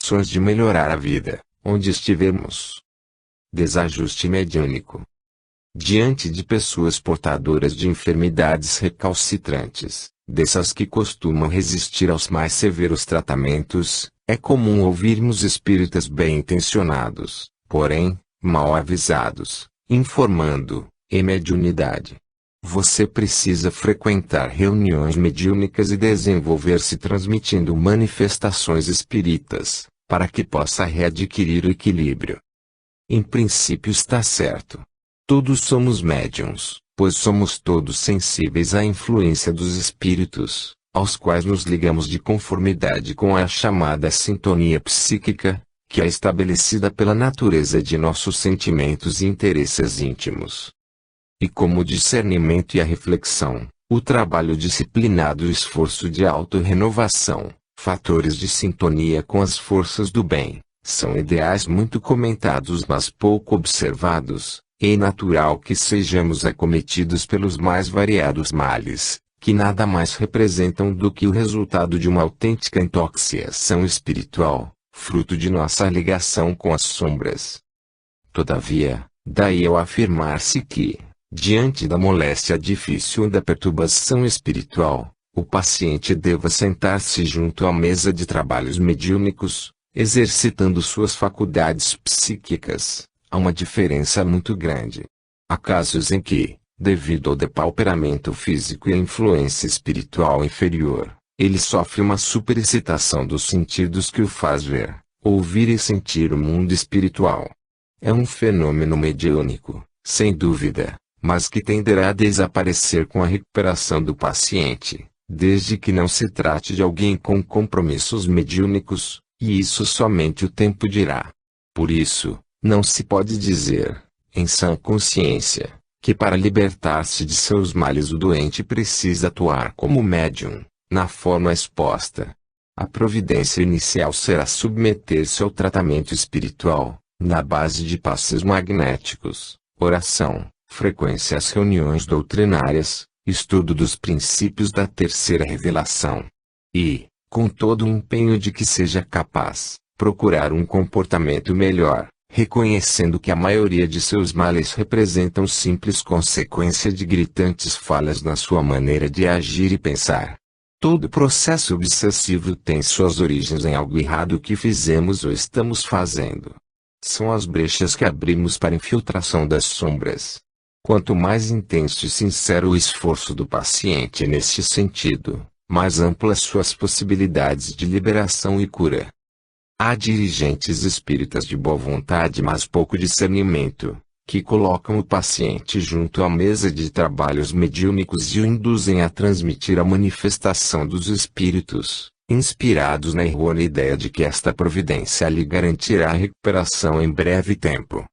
condições de melhorar a vida, onde estivermos. Desajuste mediúnico. Diante de pessoas portadoras de enfermidades recalcitrantes, dessas que costumam resistir aos mais severos tratamentos, é comum ouvirmos espíritas bem-intencionados, porém, mal avisados, informando, em mediunidade. Você precisa frequentar reuniões mediúnicas e desenvolver-se transmitindo manifestações espíritas, para que possa readquirir o equilíbrio. Em princípio está certo. Todos somos médiuns, pois somos todos sensíveis à influência dos espíritos, aos quais nos ligamos de conformidade com a chamada sintonia psíquica, que é estabelecida pela natureza de nossos sentimentos e interesses íntimos. E como o discernimento e a reflexão, o trabalho disciplinado e o esforço de autorrenovação, fatores de sintonia com as forças do bem, são ideais muito comentados mas pouco observados, é natural que sejamos acometidos pelos mais variados males, que nada mais representam do que o resultado de uma autêntica intoxicação espiritual, fruto de nossa ligação com as sombras. Todavia, daí ao afirmar-se que, diante da moléstia difícil ou da perturbação espiritual, o paciente deva sentar-se junto à mesa de trabalhos mediúnicos, exercitando suas faculdades psíquicas, há uma diferença muito grande. Há casos em que, devido ao depauperamento físico e à influência espiritual inferior, ele sofre uma superexcitação dos sentidos que o faz ver, ouvir e sentir o mundo espiritual. É um fenômeno mediúnico, sem dúvida, mas que tenderá a desaparecer com a recuperação do paciente, desde que não se trate de alguém com compromissos mediúnicos, e isso somente o tempo dirá. Por isso, não se pode dizer, em sã consciência, que para libertar-se de seus males o doente precisa atuar como médium, na forma exposta. A providência inicial será submeter-se ao tratamento espiritual, na base de passes magnéticos, oração, frequência às reuniões doutrinárias, estudo dos princípios da terceira revelação. E, com todo o empenho de que seja capaz, procurar um comportamento melhor, reconhecendo que a maioria de seus males representam simples consequência de gritantes falhas na sua maneira de agir e pensar. Todo processo obsessivo tem suas origens em algo errado que fizemos ou estamos fazendo. São as brechas que abrimos para a infiltração das sombras. Quanto mais intenso e sincero o esforço do paciente neste sentido, mais amplas suas possibilidades de liberação e cura. Há dirigentes espíritas de boa vontade mas pouco discernimento, que colocam o paciente junto à mesa de trabalhos mediúnicos e o induzem a transmitir a manifestação dos espíritos, inspirados na errônea ideia de que esta providência lhe garantirá a recuperação em breve tempo.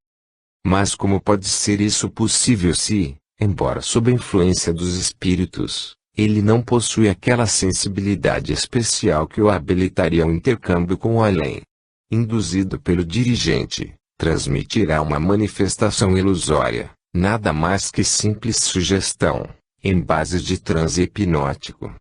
Mas como pode ser isso possível se, embora sob a influência dos espíritos, ele não possui aquela sensibilidade especial que o habilitaria ao intercâmbio com o além? Induzido pelo dirigente, transmitirá uma manifestação ilusória, nada mais que simples sugestão, em bases de transe hipnótico.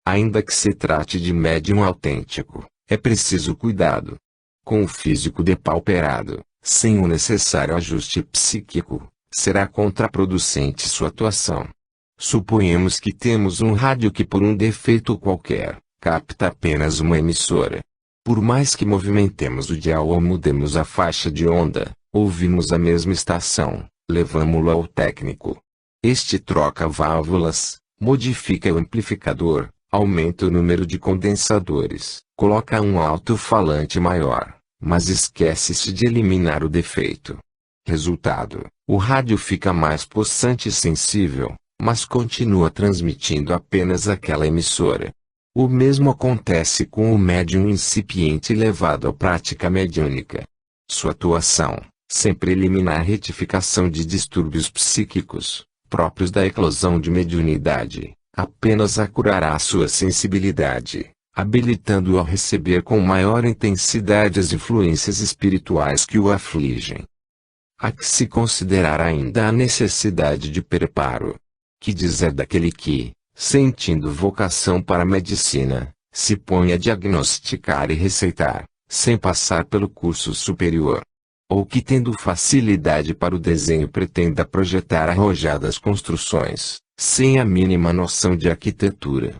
Ainda que se trate de médium autêntico, é preciso cuidado. Com o físico depauperado, sem o necessário ajuste psíquico, será contraproducente sua atuação. Suponhamos que temos um rádio que por um defeito qualquer, capta apenas uma emissora. Por mais que movimentemos o dial ou mudemos a faixa de onda, ouvimos a mesma estação, levamo-lo ao técnico. Este troca válvulas, modifica o amplificador, aumenta o número de condensadores, coloca um alto-falante maior, mas esquece-se de eliminar o defeito. Resultado, o rádio fica mais possante e sensível, mas continua transmitindo apenas aquela emissora. O mesmo acontece com o médium incipiente levado à prática mediúnica. Sua atuação, sem preliminar retificação de distúrbios psíquicos, próprios da eclosão de mediunidade, apenas acurará sua sensibilidade, habilitando-o a receber com maior intensidade as influências espirituais que o afligem. Há que se considerar ainda a necessidade de preparo. Que dizer daquele que, sentindo vocação para a medicina, se põe a diagnosticar e receitar, sem passar pelo curso superior. Ou que tendo facilidade para o desenho pretenda projetar arrojadas construções, sem a mínima noção de arquitetura.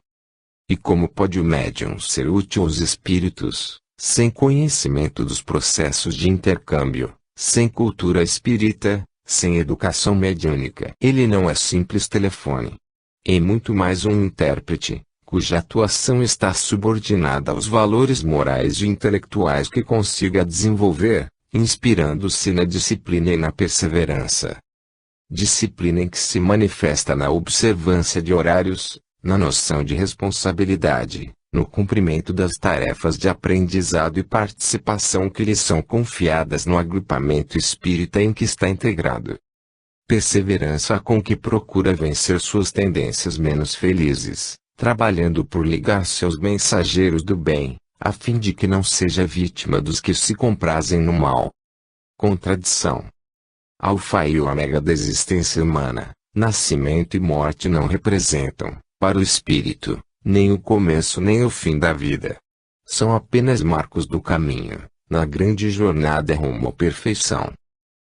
E como pode o médium ser útil aos espíritos, sem conhecimento dos processos de intercâmbio, sem cultura espírita, sem educação mediúnica? Ele não é simples telefone. É muito mais um intérprete, cuja atuação está subordinada aos valores morais e intelectuais que consiga desenvolver, inspirando-se na disciplina e na perseverança. Disciplina em que se manifesta na observância de horários, na noção de responsabilidade, no cumprimento das tarefas de aprendizado e participação que lhe são confiadas no agrupamento espírita em que está integrado. Perseverança com que procura vencer suas tendências menos felizes, trabalhando por ligar-se aos mensageiros do bem, a fim de que não seja vítima dos que se comprazem no mal. Contradição. Alfa e ômega da existência humana, nascimento e morte não representam, para o espírito, nem o começo nem o fim da vida. São apenas marcos do caminho, na grande jornada rumo à perfeição.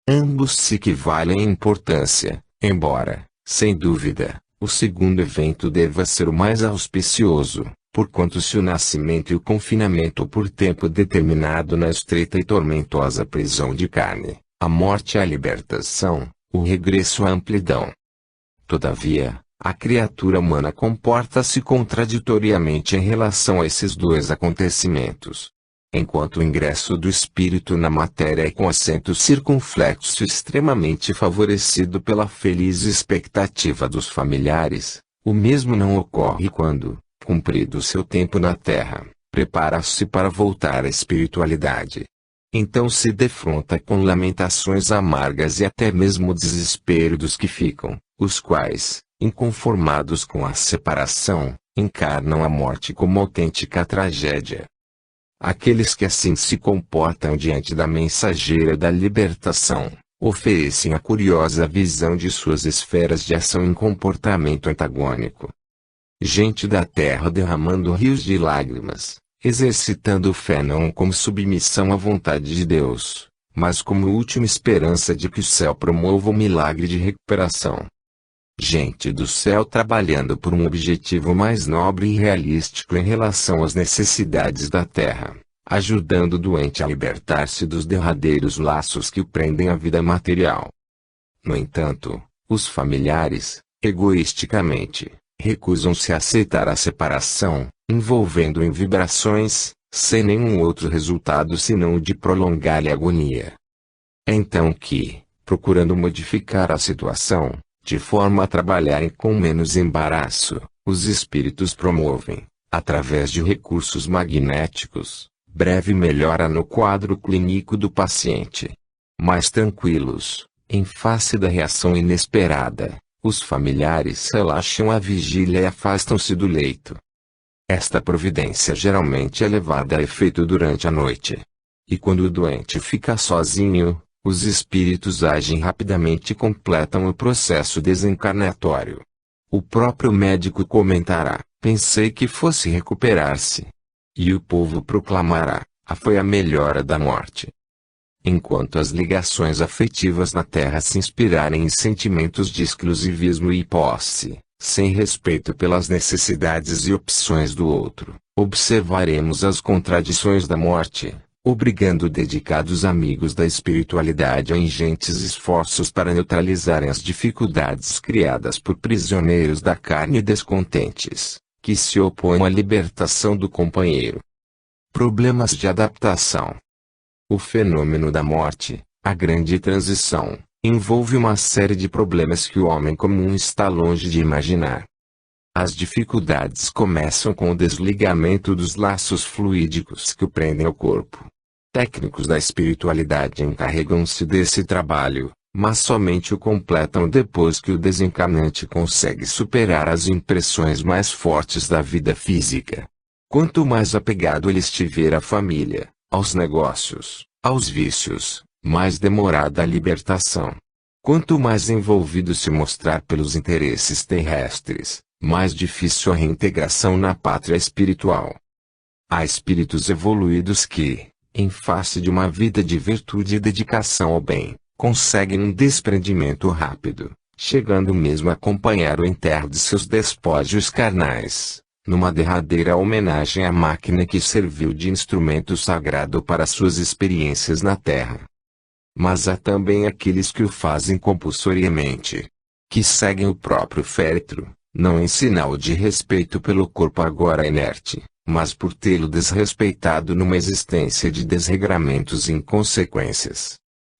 Ambos se equivalem em importância, embora, sem dúvida, o segundo evento deva ser o mais auspicioso, porquanto se o nascimento e o confinamento por tempo determinado na estreita e tormentosa prisão de carne, a morte e a libertação, o regresso à amplidão. Todavia, a criatura humana comporta-se contraditoriamente em relação a esses dois acontecimentos. Enquanto o ingresso do espírito na matéria é com acento circunflexo extremamente favorecido pela feliz expectativa dos familiares, o mesmo não ocorre quando, cumprido seu tempo na terra, prepara-se para voltar à espiritualidade. Então se defronta com lamentações amargas e até mesmo desespero dos que ficam, os quais, inconformados com a separação, encarnam a morte como autêntica tragédia. Aqueles que assim se comportam diante da mensageira da libertação, oferecem a curiosa visão de suas esferas de ação em comportamento antagônico. Gente da terra derramando rios de lágrimas, exercitando fé não como submissão à vontade de Deus, mas como última esperança de que o céu promova o milagre de recuperação. Gente do céu trabalhando por um objetivo mais nobre e realístico em relação às necessidades da terra, ajudando o doente a libertar-se dos derradeiros laços que o prendem à vida material. No entanto, os familiares, egoisticamente, recusam-se a aceitar a separação, envolvendo em vibrações, sem nenhum outro resultado senão o de prolongar a agonia. É então que, procurando modificar a situação, de forma a trabalharem com menos embaraço, os espíritos promovem, através de recursos magnéticos, breve melhora no quadro clínico do paciente. Mais tranquilos, em face da reação inesperada, os familiares relaxam a vigília e afastam-se do leito. Esta providência geralmente é levada a efeito durante a noite. E quando o doente fica sozinho, os espíritos agem rapidamente e completam o processo desencarnatório. O próprio médico comentará: pensei que fosse recuperar-se. E o povo proclamará: foi a melhora da morte. Enquanto as ligações afetivas na terra se inspirarem em sentimentos de exclusivismo e posse, sem respeito pelas necessidades e opções do outro, observaremos as contradições da morte, obrigando dedicados amigos da espiritualidade a ingentes esforços para neutralizarem as dificuldades criadas por prisioneiros da carne descontentes, que se opõem à libertação do companheiro. Problemas de adaptação. O fenômeno da morte, a grande transição, envolve uma série de problemas que o homem comum está longe de imaginar. As dificuldades começam com o desligamento dos laços fluídicos que o prendem ao corpo. Técnicos da espiritualidade encarregam-se desse trabalho, mas somente o completam depois que o desencarnante consegue superar as impressões mais fortes da vida física. Quanto mais apegado ele estiver à família, aos negócios, aos vícios, mais demorada a libertação. Quanto mais envolvido se mostrar pelos interesses terrestres, mais difícil a reintegração na pátria espiritual. Há espíritos evoluídos que, em face de uma vida de virtude e dedicação ao bem, conseguem um desprendimento rápido, chegando mesmo a acompanhar o enterro de seus despojos carnais, numa derradeira homenagem à máquina que serviu de instrumento sagrado para suas experiências na Terra. Mas há também aqueles que o fazem compulsoriamente, que seguem o próprio féretro, não em sinal de respeito pelo corpo agora inerte, mas por tê-lo desrespeitado numa existência de desregramentos e inconsequências.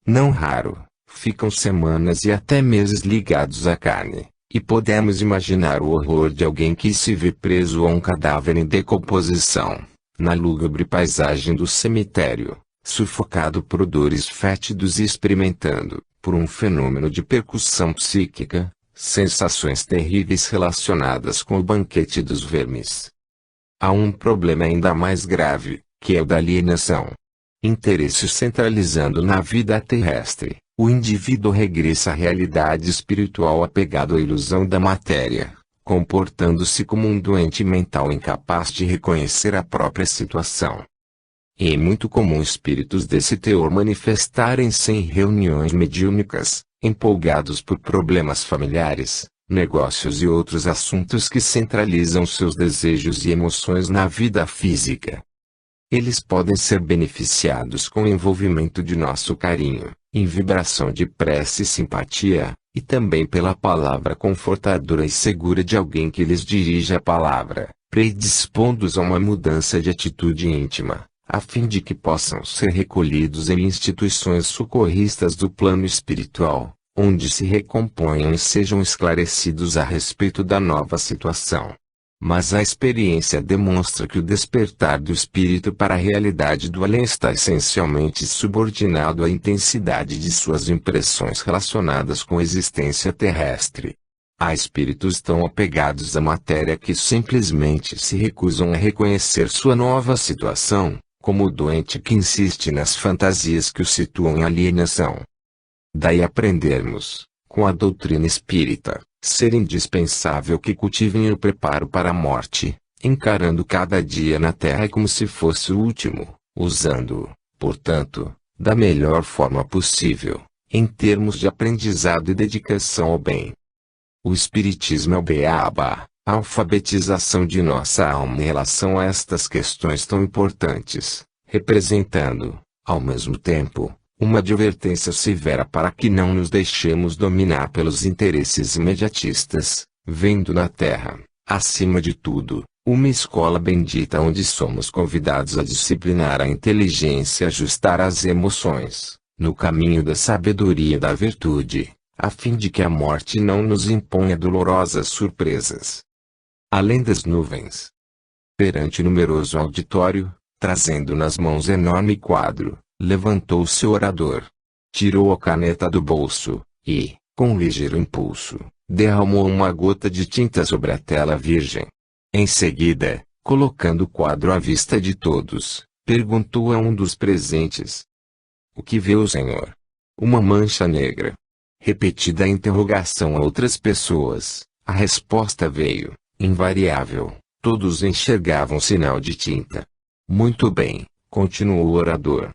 Não raro, ficam semanas e até meses ligados à carne, e podemos imaginar o horror de alguém que se vê preso a um cadáver em decomposição, na lúgubre paisagem do cemitério, sufocado por odores fétidos e experimentando, por um fenômeno de percussão psíquica, sensações terríveis relacionadas com o banquete dos vermes. Há um problema ainda mais grave, que é o da alienação. Interesse centralizando na vida terrestre, o indivíduo regressa à realidade espiritual apegado à ilusão da matéria, comportando-se como um doente mental incapaz de reconhecer a própria situação. É muito comum espíritos desse teor manifestarem-se em reuniões mediúnicas, empolgados por problemas familiares, negócios e outros assuntos que centralizam seus desejos e emoções na vida física. Eles podem ser beneficiados com o envolvimento de nosso carinho, em vibração de prece e simpatia, e também pela palavra confortadora e segura de alguém que lhes dirige a palavra, predispondo-os a uma mudança de atitude íntima, a fim de que possam ser recolhidos em instituições socorristas do plano espiritual, onde se recomponham e sejam esclarecidos a respeito da nova situação. Mas a experiência demonstra que o despertar do espírito para a realidade do além está essencialmente subordinado à intensidade de suas impressões relacionadas com a existência terrestre. Há espíritos tão apegados à matéria que simplesmente se recusam a reconhecer sua nova situação, como o doente que insiste nas fantasias que o situam em alienação. Daí aprendermos, com a doutrina espírita, ser indispensável que cultivem o preparo para a morte, encarando cada dia na Terra como se fosse o último, usando-o, portanto, da melhor forma possível, em termos de aprendizado e dedicação ao bem. O Espiritismo é o beabá, a alfabetização de nossa alma em relação a estas questões tão importantes, representando, ao mesmo tempo, uma advertência severa para que não nos deixemos dominar pelos interesses imediatistas, vendo na Terra, acima de tudo, uma escola bendita onde somos convidados a disciplinar a inteligência e ajustar as emoções, no caminho da sabedoria e da virtude, a fim de que a morte não nos imponha dolorosas surpresas. Além das nuvens. Perante o numeroso auditório, trazendo nas mãos enorme quadro, levantou-se o orador. Tirou a caneta do bolso, e, com um ligeiro impulso, derramou uma gota de tinta sobre a tela virgem. Em seguida, colocando o quadro à vista de todos, perguntou a um dos presentes: "O que vê o senhor?" "Uma mancha negra." Repetida a interrogação a outras pessoas, a resposta veio, invariável: todos enxergavam sinal de tinta. "Muito bem", continuou o orador.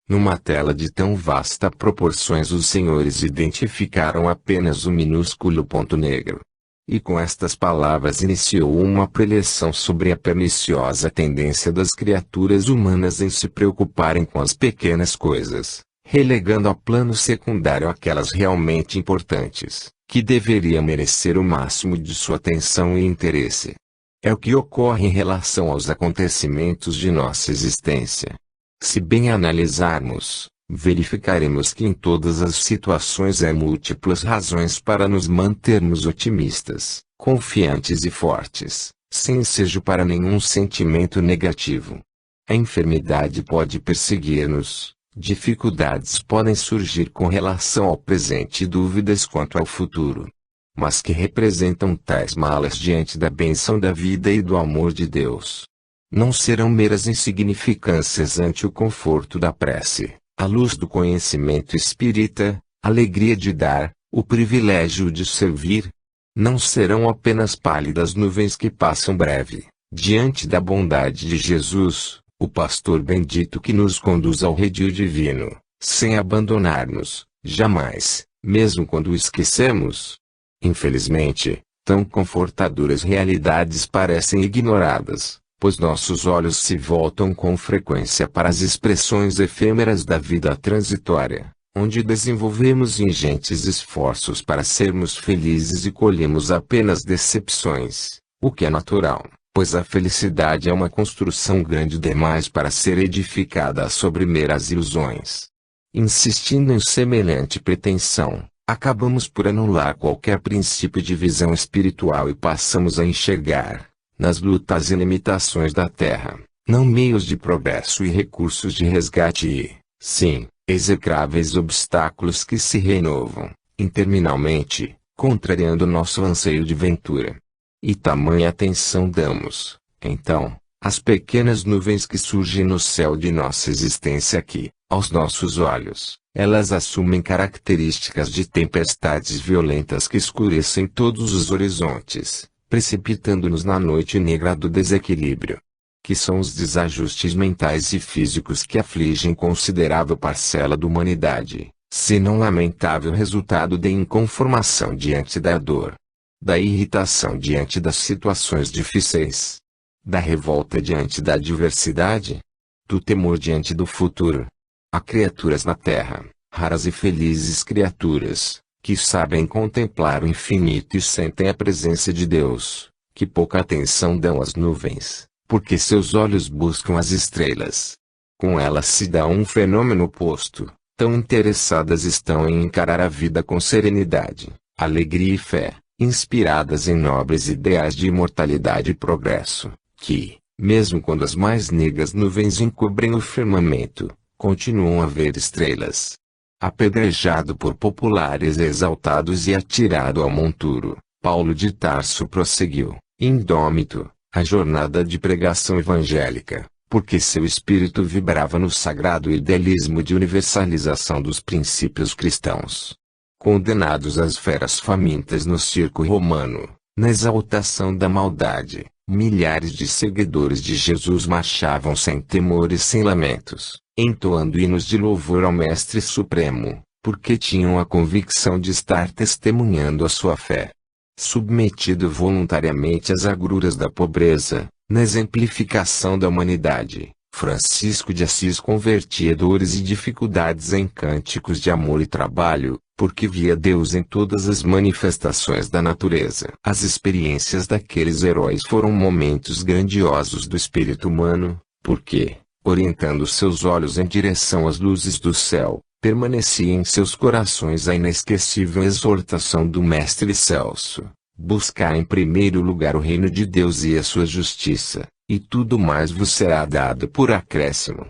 "Numa tela de tão vasta proporções os senhores identificaram apenas um minúsculo ponto negro." E com estas palavras iniciou uma preleção sobre a perniciosa tendência das criaturas humanas em se preocuparem com as pequenas coisas, relegando ao plano secundário aquelas realmente importantes, que deveriam merecer o máximo de sua atenção e interesse. É o que ocorre em relação aos acontecimentos de nossa existência. Se bem analisarmos, verificaremos que em todas as situações há múltiplas razões para nos mantermos otimistas, confiantes e fortes, sem ensejo para nenhum sentimento negativo. A enfermidade pode perseguir-nos, dificuldades podem surgir com relação ao presente e dúvidas quanto ao futuro. Mas que representam tais malas diante da bênção da vida e do amor de Deus? Não serão meras insignificâncias ante o conforto da prece, a luz do conhecimento espírita, a alegria de dar, o privilégio de servir. Não serão apenas pálidas nuvens que passam breve, diante da bondade de Jesus, o pastor bendito que nos conduz ao redil divino, sem abandonar-nos, jamais, mesmo quando o esquecemos. Infelizmente, tão confortadoras realidades parecem ignoradas, pois nossos olhos se voltam com frequência para as expressões efêmeras da vida transitória, onde desenvolvemos ingentes esforços para sermos felizes e colhemos apenas decepções, o que é natural, pois a felicidade é uma construção grande demais para ser edificada sobre meras ilusões. Insistindo em semelhante pretensão, acabamos por anular qualquer princípio de visão espiritual e passamos a enxergar, nas lutas e limitações da Terra, não meios de progresso e recursos de resgate e, sim, execráveis obstáculos que se renovam, interminamente, contrariando nosso anseio de ventura. E tamanha atenção damos, então, às pequenas nuvens que surgem no céu de nossa existência que, aos nossos olhos, elas assumem características de tempestades violentas que escurecem todos os horizontes, precipitando-nos na noite negra do desequilíbrio. Que são os desajustes mentais e físicos que afligem considerável parcela da humanidade, senão lamentável resultado de inconformação diante da dor, da irritação diante das situações difíceis, da revolta diante da adversidade, do temor diante do futuro. Há criaturas na terra, raras e felizes criaturas, que sabem contemplar o infinito e sentem a presença de Deus, que pouca atenção dão às nuvens, porque seus olhos buscam as estrelas. Com elas se dá um fenômeno oposto, tão interessadas estão em encarar a vida com serenidade, alegria e fé, inspiradas em nobres ideais de imortalidade e progresso, que, mesmo quando as mais negras nuvens encobrem o firmamento, continuam a ver estrelas. Apedrejado por populares exaltados e atirado ao monturo, Paulo de Tarso prosseguiu, indômito, a jornada de pregação evangélica, porque seu espírito vibrava no sagrado idealismo de universalização dos princípios cristãos. Condenados às feras famintas no circo romano, na exaltação da maldade, milhares de seguidores de Jesus marchavam sem temor e sem lamentos, entoando hinos de louvor ao Mestre Supremo, porque tinham a convicção de estar testemunhando a sua fé. Submetido voluntariamente às agruras da pobreza, na exemplificação da humanidade, Francisco de Assis convertia dores e dificuldades em cânticos de amor e trabalho, porque via Deus em todas as manifestações da natureza. As experiências daqueles heróis foram momentos grandiosos do espírito humano, porque, orientando seus olhos em direção às luzes do céu, permanecia em seus corações a inesquecível exortação do Mestre Celso: buscar em primeiro lugar o reino de Deus e a sua justiça, e tudo mais vos será dado por acréscimo.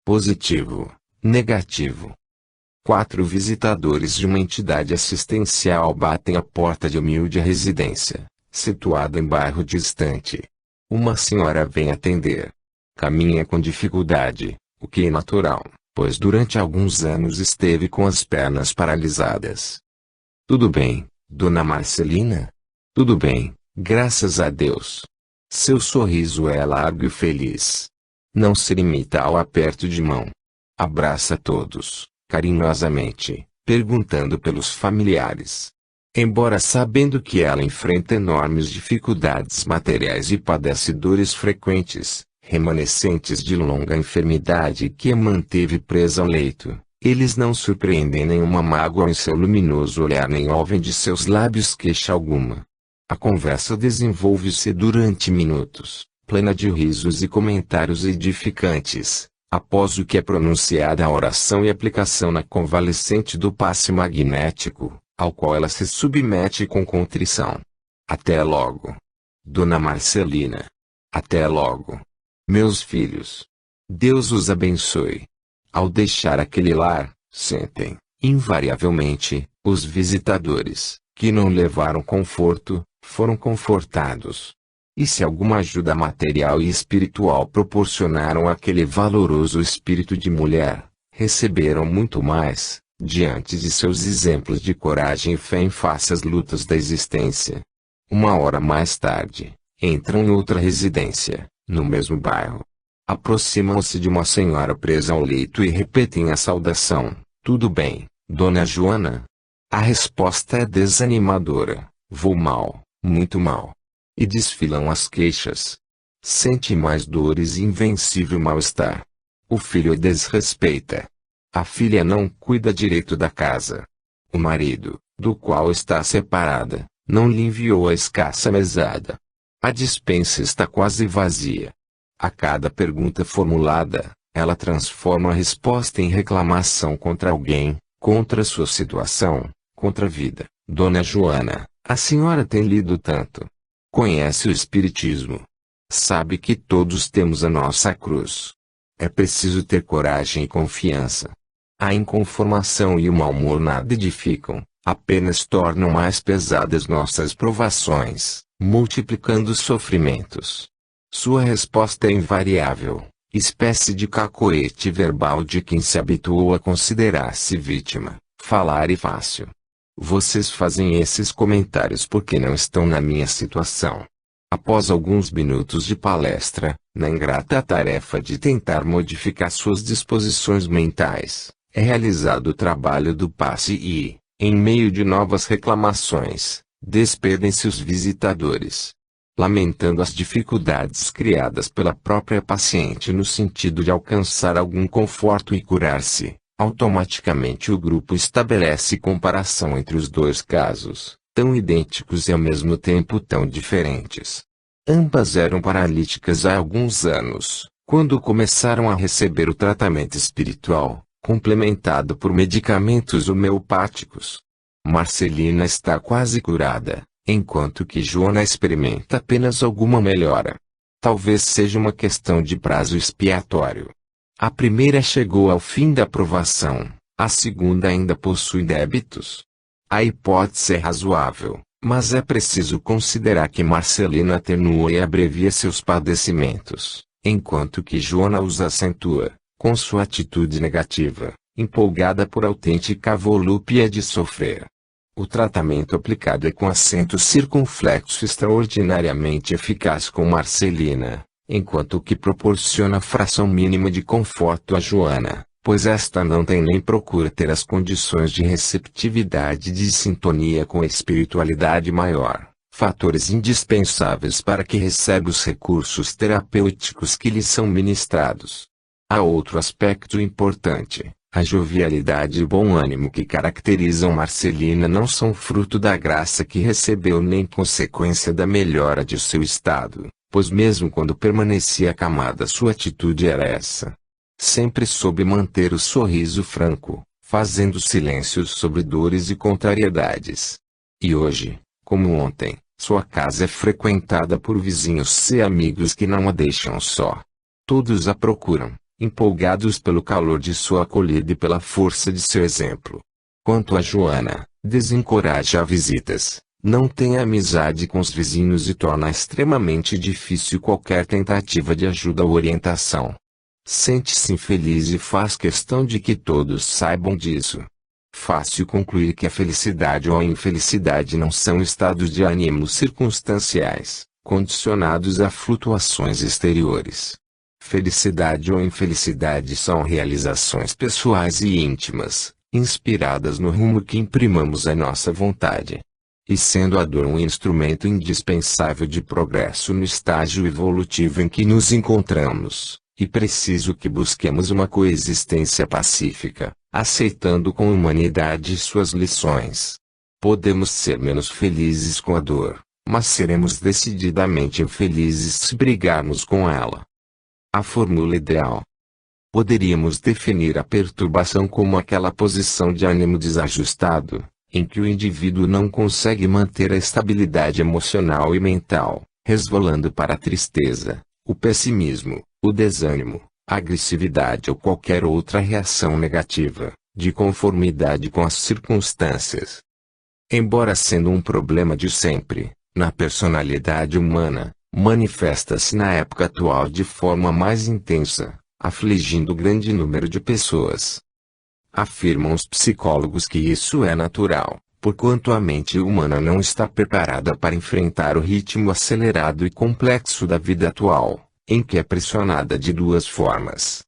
Positivo, negativo. 4 visitadores de uma entidade assistencial batem à porta de humilde residência, situada em bairro distante. Uma senhora vem atender. Caminha com dificuldade, o que é natural, pois durante alguns anos esteve com as pernas paralisadas. Tudo bem, dona Marcelina? Tudo bem, graças a Deus. Seu sorriso é largo e feliz. Não se limita ao aperto de mão. Abraça todos, carinhosamente, perguntando pelos familiares. Embora sabendo que ela enfrenta enormes dificuldades materiais e padece dores frequentes, remanescentes de longa enfermidade que a manteve presa ao leito, eles não surpreendem nenhuma mágoa em seu luminoso olhar nem ouvem de seus lábios queixa alguma. A conversa desenvolve-se durante minutos, plena de risos e comentários edificantes, após o que é pronunciada a oração e aplicação na convalescente do passe magnético, ao qual ela se submete com contrição. Até logo, dona Marcelina. Até logo, meus filhos. Deus os abençoe. Ao deixar aquele lar, sentem, invariavelmente, os visitadores, que não levaram conforto, foram confortados. E se alguma ajuda material e espiritual proporcionaram àquele valoroso espírito de mulher, receberam muito mais, diante de seus exemplos de coragem e fé em face às lutas da existência. 1 hora mais tarde, entram em outra residência, no mesmo bairro. Aproximam-se de uma senhora presa ao leito e repetem a saudação: "Tudo bem, Dona Joana?" A resposta é desanimadora: "Vou mal, muito mal." E desfilam as queixas. Sente mais dores e invencível mal-estar. O filho a desrespeita. A filha não cuida direito da casa. O marido, do qual está separada, não lhe enviou a escassa mesada. A despensa está quase vazia. A cada pergunta formulada, ela transforma a resposta em reclamação contra alguém, contra sua situação, contra a vida. "Dona Joana, a senhora tem lido tanto. Conhece o Espiritismo. Sabe que todos temos a nossa cruz. É preciso ter coragem e confiança. A inconformação e o mau humor nada edificam, apenas tornam mais pesadas nossas provações, multiplicando os sofrimentos." Sua resposta é invariável, espécie de cacoete verbal de quem se habituou a considerar-se vítima, falar e fácil. Vocês fazem esses comentários porque não estão na minha situação. Após alguns minutos de palestra, na ingrata tarefa de tentar modificar suas disposições mentais, é realizado o trabalho do passe e, em meio de novas reclamações, despedem-se os visitadores, lamentando as dificuldades criadas pela própria paciente no sentido de alcançar algum conforto e curar-se. Automaticamente o grupo estabelece comparação entre os dois casos, tão idênticos e ao mesmo tempo tão diferentes. Ambas eram paralíticas há alguns anos, quando começaram a receber o tratamento espiritual, complementado por medicamentos homeopáticos. Marcelina está quase curada, enquanto que Joana experimenta apenas alguma melhora. Talvez seja uma questão de prazo expiatório. A primeira chegou ao fim da provação, a segunda ainda possui débitos. A hipótese é razoável, mas é preciso considerar que Marcelina atenua e abrevia seus padecimentos, enquanto que Joana os acentua, com sua atitude negativa, empolgada por autêntica volúpia de sofrer. O tratamento aplicado é com acento circunflexo extraordinariamente eficaz com Marcelina, enquanto que proporciona fração mínima de conforto a Joana, pois esta não tem nem procura ter as condições de receptividade e de sintonia com a espiritualidade maior, fatores indispensáveis para que receba os recursos terapêuticos que lhe são ministrados. Há outro aspecto importante: a jovialidade e bom ânimo que caracterizam Marcelina não são fruto da graça que recebeu nem consequência da melhora de seu estado, pois mesmo quando permanecia acamada sua atitude era essa. Sempre soube manter o sorriso franco, fazendo silêncios sobre dores e contrariedades. E hoje, como ontem, sua casa é frequentada por vizinhos e amigos que não a deixam só. Todos a procuram, empolgados pelo calor de sua acolhida e pela força de seu exemplo. Quanto a Joana, desencoraja visitas, não tem amizade com os vizinhos e torna extremamente difícil qualquer tentativa de ajuda ou orientação. Sente-se infeliz e faz questão de que todos saibam disso. Fácil concluir que a felicidade ou a infelicidade não são estados de ânimo circunstanciais, condicionados a flutuações exteriores. Felicidade ou infelicidade são realizações pessoais e íntimas, inspiradas no rumo que imprimamos à nossa vontade. E sendo a dor um instrumento indispensável de progresso no estágio evolutivo em que nos encontramos, e preciso que busquemos uma coexistência pacífica, aceitando com humanidade suas lições. Podemos ser menos felizes com a dor, mas seremos decididamente infelizes se brigarmos com ela. A fórmula ideal. Poderíamos definir a perturbação como aquela posição de ânimo desajustado, em que o indivíduo não consegue manter a estabilidade emocional e mental, resvalando para a tristeza, o pessimismo, o desânimo, a agressividade ou qualquer outra reação negativa, de conformidade com as circunstâncias. Embora sendo um problema de sempre, na personalidade humana, manifesta-se na época atual de forma mais intensa, afligindo grande número de pessoas. Afirmam os psicólogos que isso é natural, porquanto a mente humana não está preparada para enfrentar o ritmo acelerado e complexo da vida atual, em que é pressionada de duas formas.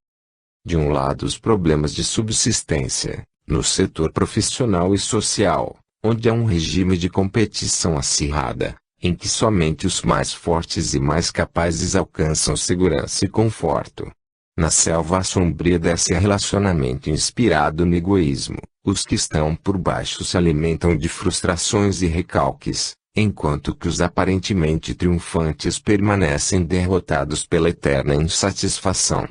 De um lado, os problemas de subsistência, no setor profissional e social, onde há um regime de competição acirrada, em que somente os mais fortes e mais capazes alcançam segurança e conforto. Na selva sombria desse relacionamento inspirado no egoísmo, os que estão por baixo se alimentam de frustrações e recalques, enquanto que os aparentemente triunfantes permanecem derrotados pela eterna insatisfação.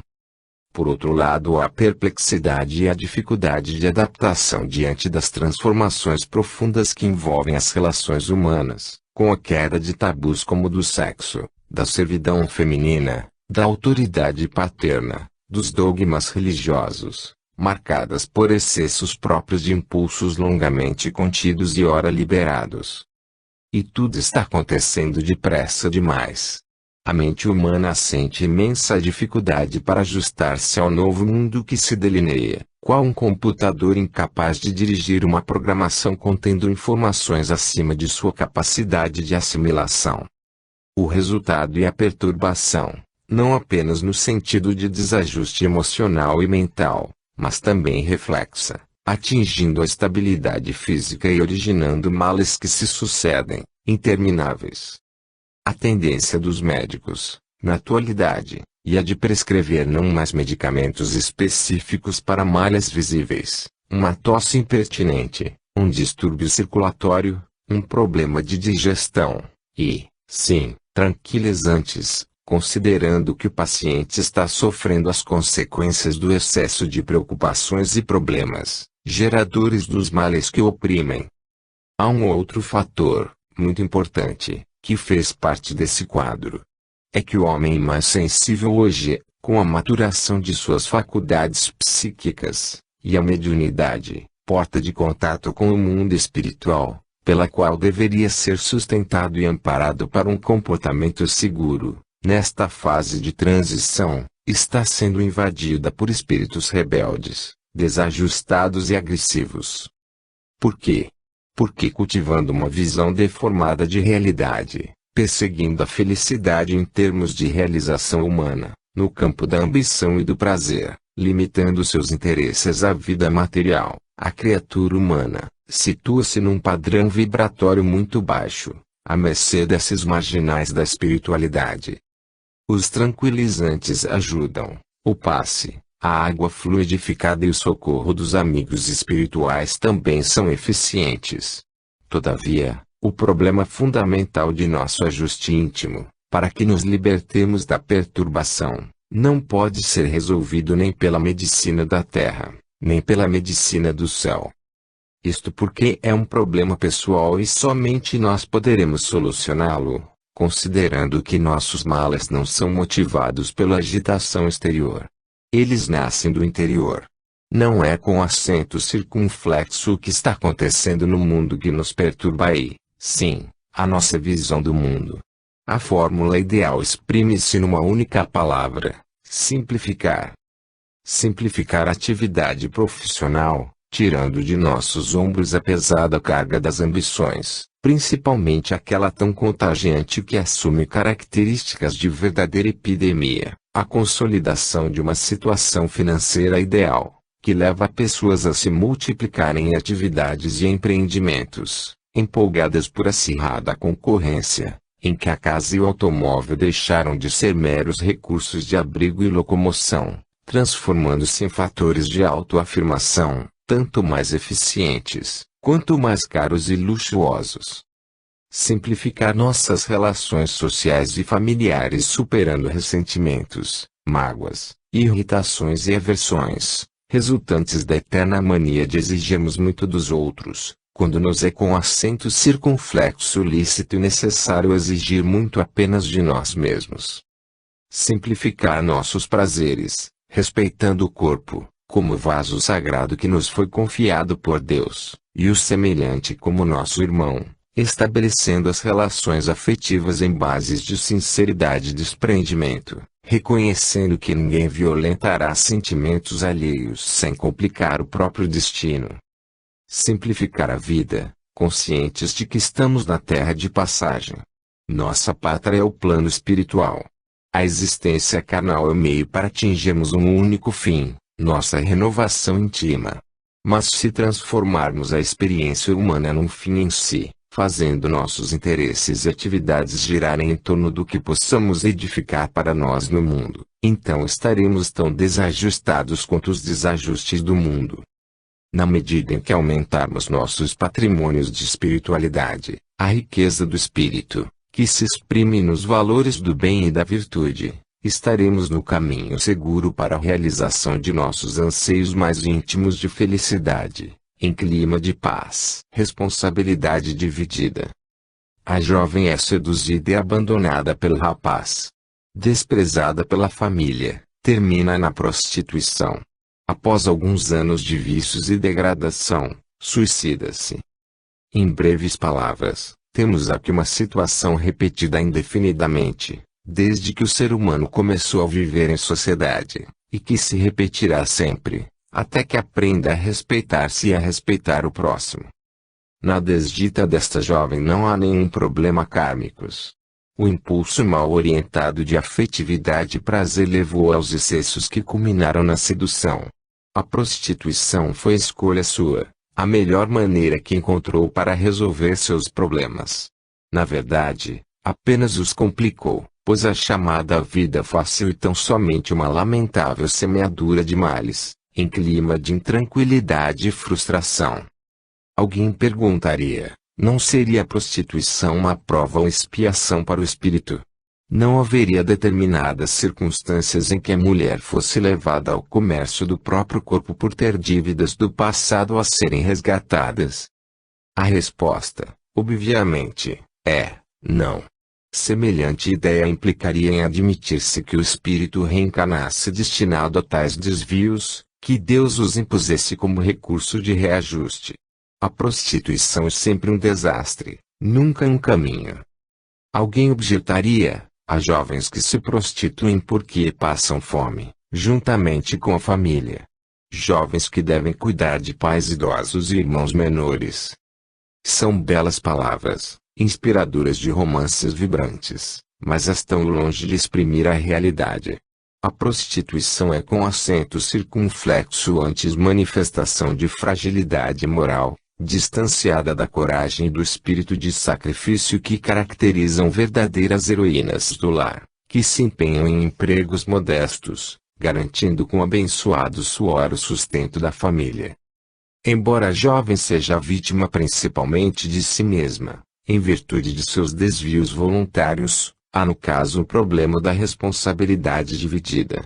Por outro lado, a perplexidade e a dificuldade de adaptação diante das transformações profundas que envolvem as relações humanas, com a queda de tabus como o do sexo, da servidão feminina, da autoridade paterna, dos dogmas religiosos, marcadas por excessos próprios de impulsos longamente contidos e ora liberados. E tudo está acontecendo depressa demais. A mente humana sente imensa dificuldade para ajustar-se ao novo mundo que se delineia, qual um computador incapaz de dirigir uma programação contendo informações acima de sua capacidade de assimilação. O resultado é a perturbação, não apenas no sentido de desajuste emocional e mental, mas também reflexa, atingindo a estabilidade física e originando males que se sucedem, intermináveis. A tendência dos médicos, na atualidade, é a de prescrever não mais medicamentos específicos para malhas visíveis, uma tosse impertinente, um distúrbio circulatório, um problema de digestão, e, sim, tranquilizantes, considerando que o paciente está sofrendo as consequências do excesso de preocupações e problemas, geradores dos males que o oprimem. Há um outro fator, muito importante, que fez parte desse quadro. É que o homem mais sensível hoje, com a maturação de suas faculdades psíquicas, e a mediunidade, porta de contato com o mundo espiritual, pela qual deveria ser sustentado e amparado para um comportamento seguro, nesta fase de transição, está sendo invadida por espíritos rebeldes, desajustados e agressivos. Por quê? Porque cultivando uma visão deformada de realidade, perseguindo a felicidade em termos de realização humana, no campo da ambição e do prazer, limitando seus interesses à vida material, a criatura humana situa-se num padrão vibratório muito baixo, à mercê desses marginais da espiritualidade. Os tranquilizantes ajudam, o passe, a água fluidificada e o socorro dos amigos espirituais também são eficientes. Todavia, o problema fundamental de nosso ajuste íntimo, para que nos libertemos da perturbação, não pode ser resolvido nem pela medicina da terra, nem pela medicina do céu. Isto porque é um problema pessoal e somente nós poderemos solucioná-lo, considerando que nossos males não são motivados pela agitação exterior. Eles nascem do interior. Não é com acento circunflexo o que está acontecendo no mundo que nos perturba aí, sim, a nossa visão do mundo. A fórmula ideal exprime-se numa única palavra: simplificar. Simplificar a atividade profissional, tirando de nossos ombros a pesada carga das ambições, principalmente aquela tão contagiante que assume características de verdadeira epidemia, a consolidação de uma situação financeira ideal, que leva pessoas a se multiplicarem em atividades e empreendimentos, empolgadas por acirrada concorrência, em que a casa e o automóvel deixaram de ser meros recursos de abrigo e locomoção, transformando-se em fatores de autoafirmação, tanto mais eficientes, quanto mais caros e luxuosos. Simplificar nossas relações sociais e familiares superando ressentimentos, mágoas, irritações e aversões, resultantes da eterna mania de exigirmos muito dos outros, quando nos é com acento circunflexo lícito e necessário exigir muito apenas de nós mesmos. Simplificar nossos prazeres, respeitando o corpo, como vaso sagrado que nos foi confiado por Deus, e o semelhante como nosso irmão, estabelecendo as relações afetivas em bases de sinceridade e desprendimento, reconhecendo que ninguém violentará sentimentos alheios sem complicar o próprio destino. Simplificar a vida, conscientes de que estamos na terra de passagem. Nossa pátria é o plano espiritual. A existência carnal é o meio para atingirmos um único fim, nossa renovação íntima. Mas se transformarmos a experiência humana num fim em si, fazendo nossos interesses e atividades girarem em torno do que possamos edificar para nós no mundo, então estaremos tão desajustados quanto os desajustes do mundo. Na medida em que aumentarmos nossos patrimônios de espiritualidade, a riqueza do espírito, que se exprime nos valores do bem e da virtude, estaremos no caminho seguro para a realização de nossos anseios mais íntimos de felicidade, em clima de paz. Responsabilidade dividida. A jovem é seduzida e abandonada pelo rapaz. Desprezada pela família, termina na prostituição. Após alguns anos de vícios e degradação, suicida-se. Em breves palavras, temos aqui uma situação repetida indefinidamente, desde que o ser humano começou a viver em sociedade, e que se repetirá sempre, até que aprenda a respeitar-se e a respeitar o próximo. Na desdita desta jovem não há nenhum problema kármicos. O impulso mal orientado de afetividade e prazer levou aos excessos que culminaram na sedução. A prostituição foi escolha sua, a melhor maneira que encontrou para resolver seus problemas. Na verdade, apenas os complicou, pois a chamada vida fácil é tão somente uma lamentável semeadura de males, em clima de intranquilidade e frustração. Alguém perguntaria, não seria a prostituição uma prova ou expiação para o espírito? Não haveria determinadas circunstâncias em que a mulher fosse levada ao comércio do próprio corpo por ter dívidas do passado a serem resgatadas? A resposta, obviamente, é não. Semelhante ideia implicaria em admitir-se que o espírito reencarnasse destinado a tais desvios, que Deus os impusesse como recurso de reajuste. A prostituição é sempre um desastre, nunca um caminho. Alguém objetaria, há jovens que se prostituem porque passam fome, juntamente com a família. Jovens que devem cuidar de pais idosos e irmãos menores. São belas palavras, inspiradoras de romances vibrantes, mas estão longe de exprimir a realidade. A prostituição é com acento circunflexo antes manifestação de fragilidade moral, distanciada da coragem e do espírito de sacrifício que caracterizam verdadeiras heroínas do lar, que se empenham em empregos modestos, garantindo com abençoado suor o sustento da família. Embora a jovem seja vítima principalmente de si mesma, em virtude de seus desvios voluntários, há no caso o problema da responsabilidade dividida.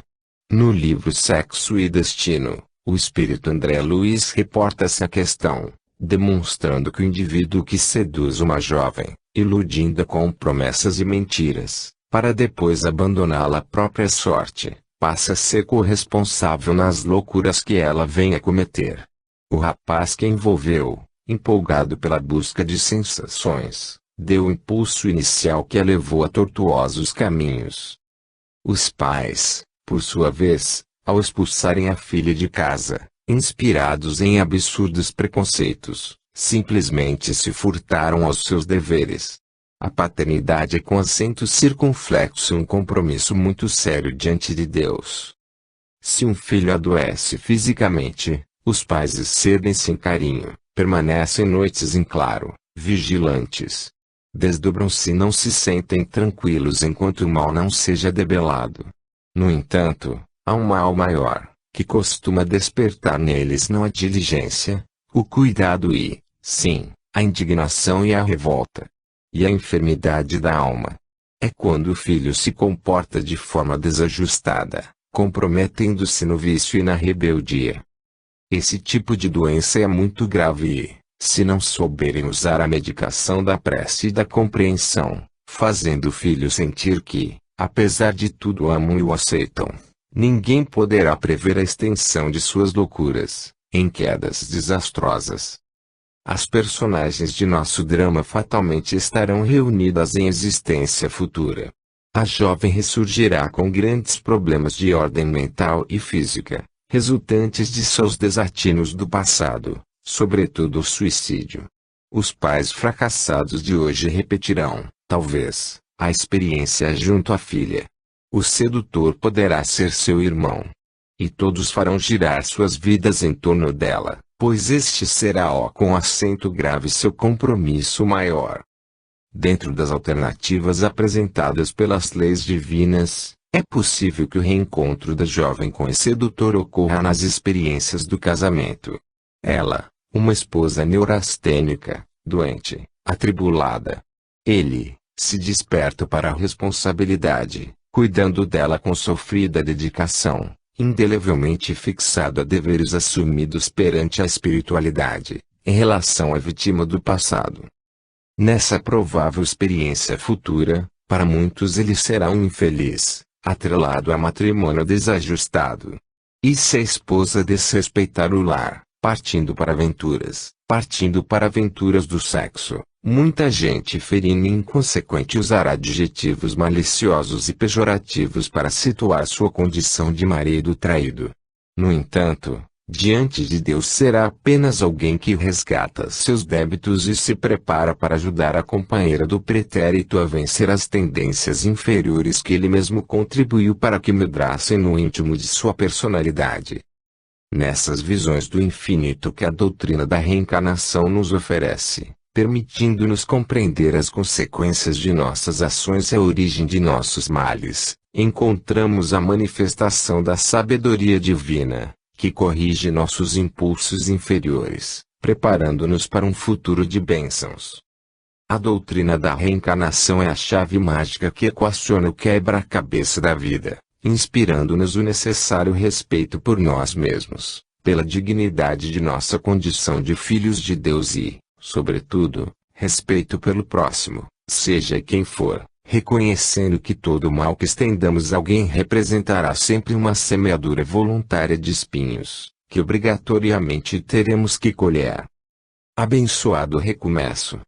No livro Sexo e Destino, o espírito André Luiz reporta essa questão, demonstrando que o indivíduo que seduz uma jovem, iludindo-a com promessas e mentiras, para depois abandoná-la à própria sorte, passa a ser corresponsável nas loucuras que ela vem a cometer. O rapaz que a envolveu, empolgado pela busca de sensações, deu o impulso inicial que a levou a tortuosos caminhos. Os pais, por sua vez, ao expulsarem a filha de casa, inspirados em absurdos preconceitos, simplesmente se furtaram aos seus deveres. A paternidade é com acento circunflexo um compromisso muito sério diante de Deus. Se um filho adoece fisicamente, os pais excedem-se em carinho, permanecem noites em claro, vigilantes. Desdobram-se e não se sentem tranquilos enquanto o mal não seja debelado. No entanto, há um mal maior, que costuma despertar neles não a diligência, o cuidado e, sim, a indignação e a revolta. E a enfermidade da alma. É quando o filho se comporta de forma desajustada, comprometendo-se no vício e na rebeldia. Esse tipo de doença é muito grave e, se não souberem usar a medicação da prece e da compreensão, fazendo o filho sentir que, apesar de tudo o amam e o aceitam, ninguém poderá prever a extensão de suas loucuras, em quedas desastrosas. As personagens de nosso drama fatalmente estarão reunidas em existência futura. A jovem ressurgirá com grandes problemas de ordem mental e física, resultantes de seus desatinos do passado, sobretudo o suicídio. Os pais fracassados de hoje repetirão, talvez, a experiência junto à filha. O sedutor poderá ser seu irmão. E todos farão girar suas vidas em torno dela, pois este será com acento grave seu compromisso maior. Dentro das alternativas apresentadas pelas leis divinas, é possível que o reencontro da jovem com esse sedutor ocorra nas experiências do casamento. Ela, uma esposa neurastênica, doente, atribulada. Ele, se desperta para a responsabilidade, cuidando dela com sofrida dedicação, indelevelmente fixado a deveres assumidos perante a espiritualidade, em relação à vítima do passado. Nessa provável experiência futura, para muitos ele será um infeliz, atrelado a matrimônio desajustado. E se a esposa desrespeitar o lar, partindo para aventuras do sexo, muita gente ferina e inconsequente usará adjetivos maliciosos e pejorativos para situar sua condição de marido traído. No entanto, diante de Deus será apenas alguém que resgata seus débitos e se prepara para ajudar a companheira do pretérito a vencer as tendências inferiores que ele mesmo contribuiu para que medrassem no íntimo de sua personalidade. Nessas visões do infinito que a doutrina da reencarnação nos oferece, permitindo-nos compreender as consequências de nossas ações e a origem de nossos males, encontramos a manifestação da sabedoria divina, que corrige nossos impulsos inferiores, preparando-nos para um futuro de bênçãos. A doutrina da reencarnação é a chave mágica que equaciona o quebra-cabeça da vida, inspirando-nos o necessário respeito por nós mesmos, pela dignidade de nossa condição de filhos de Deus e, sobretudo, respeito pelo próximo, seja quem for, reconhecendo que todo mal que estendamos a alguém representará sempre uma semeadura voluntária de espinhos, que obrigatoriamente teremos que colher. Abençoado recomeço.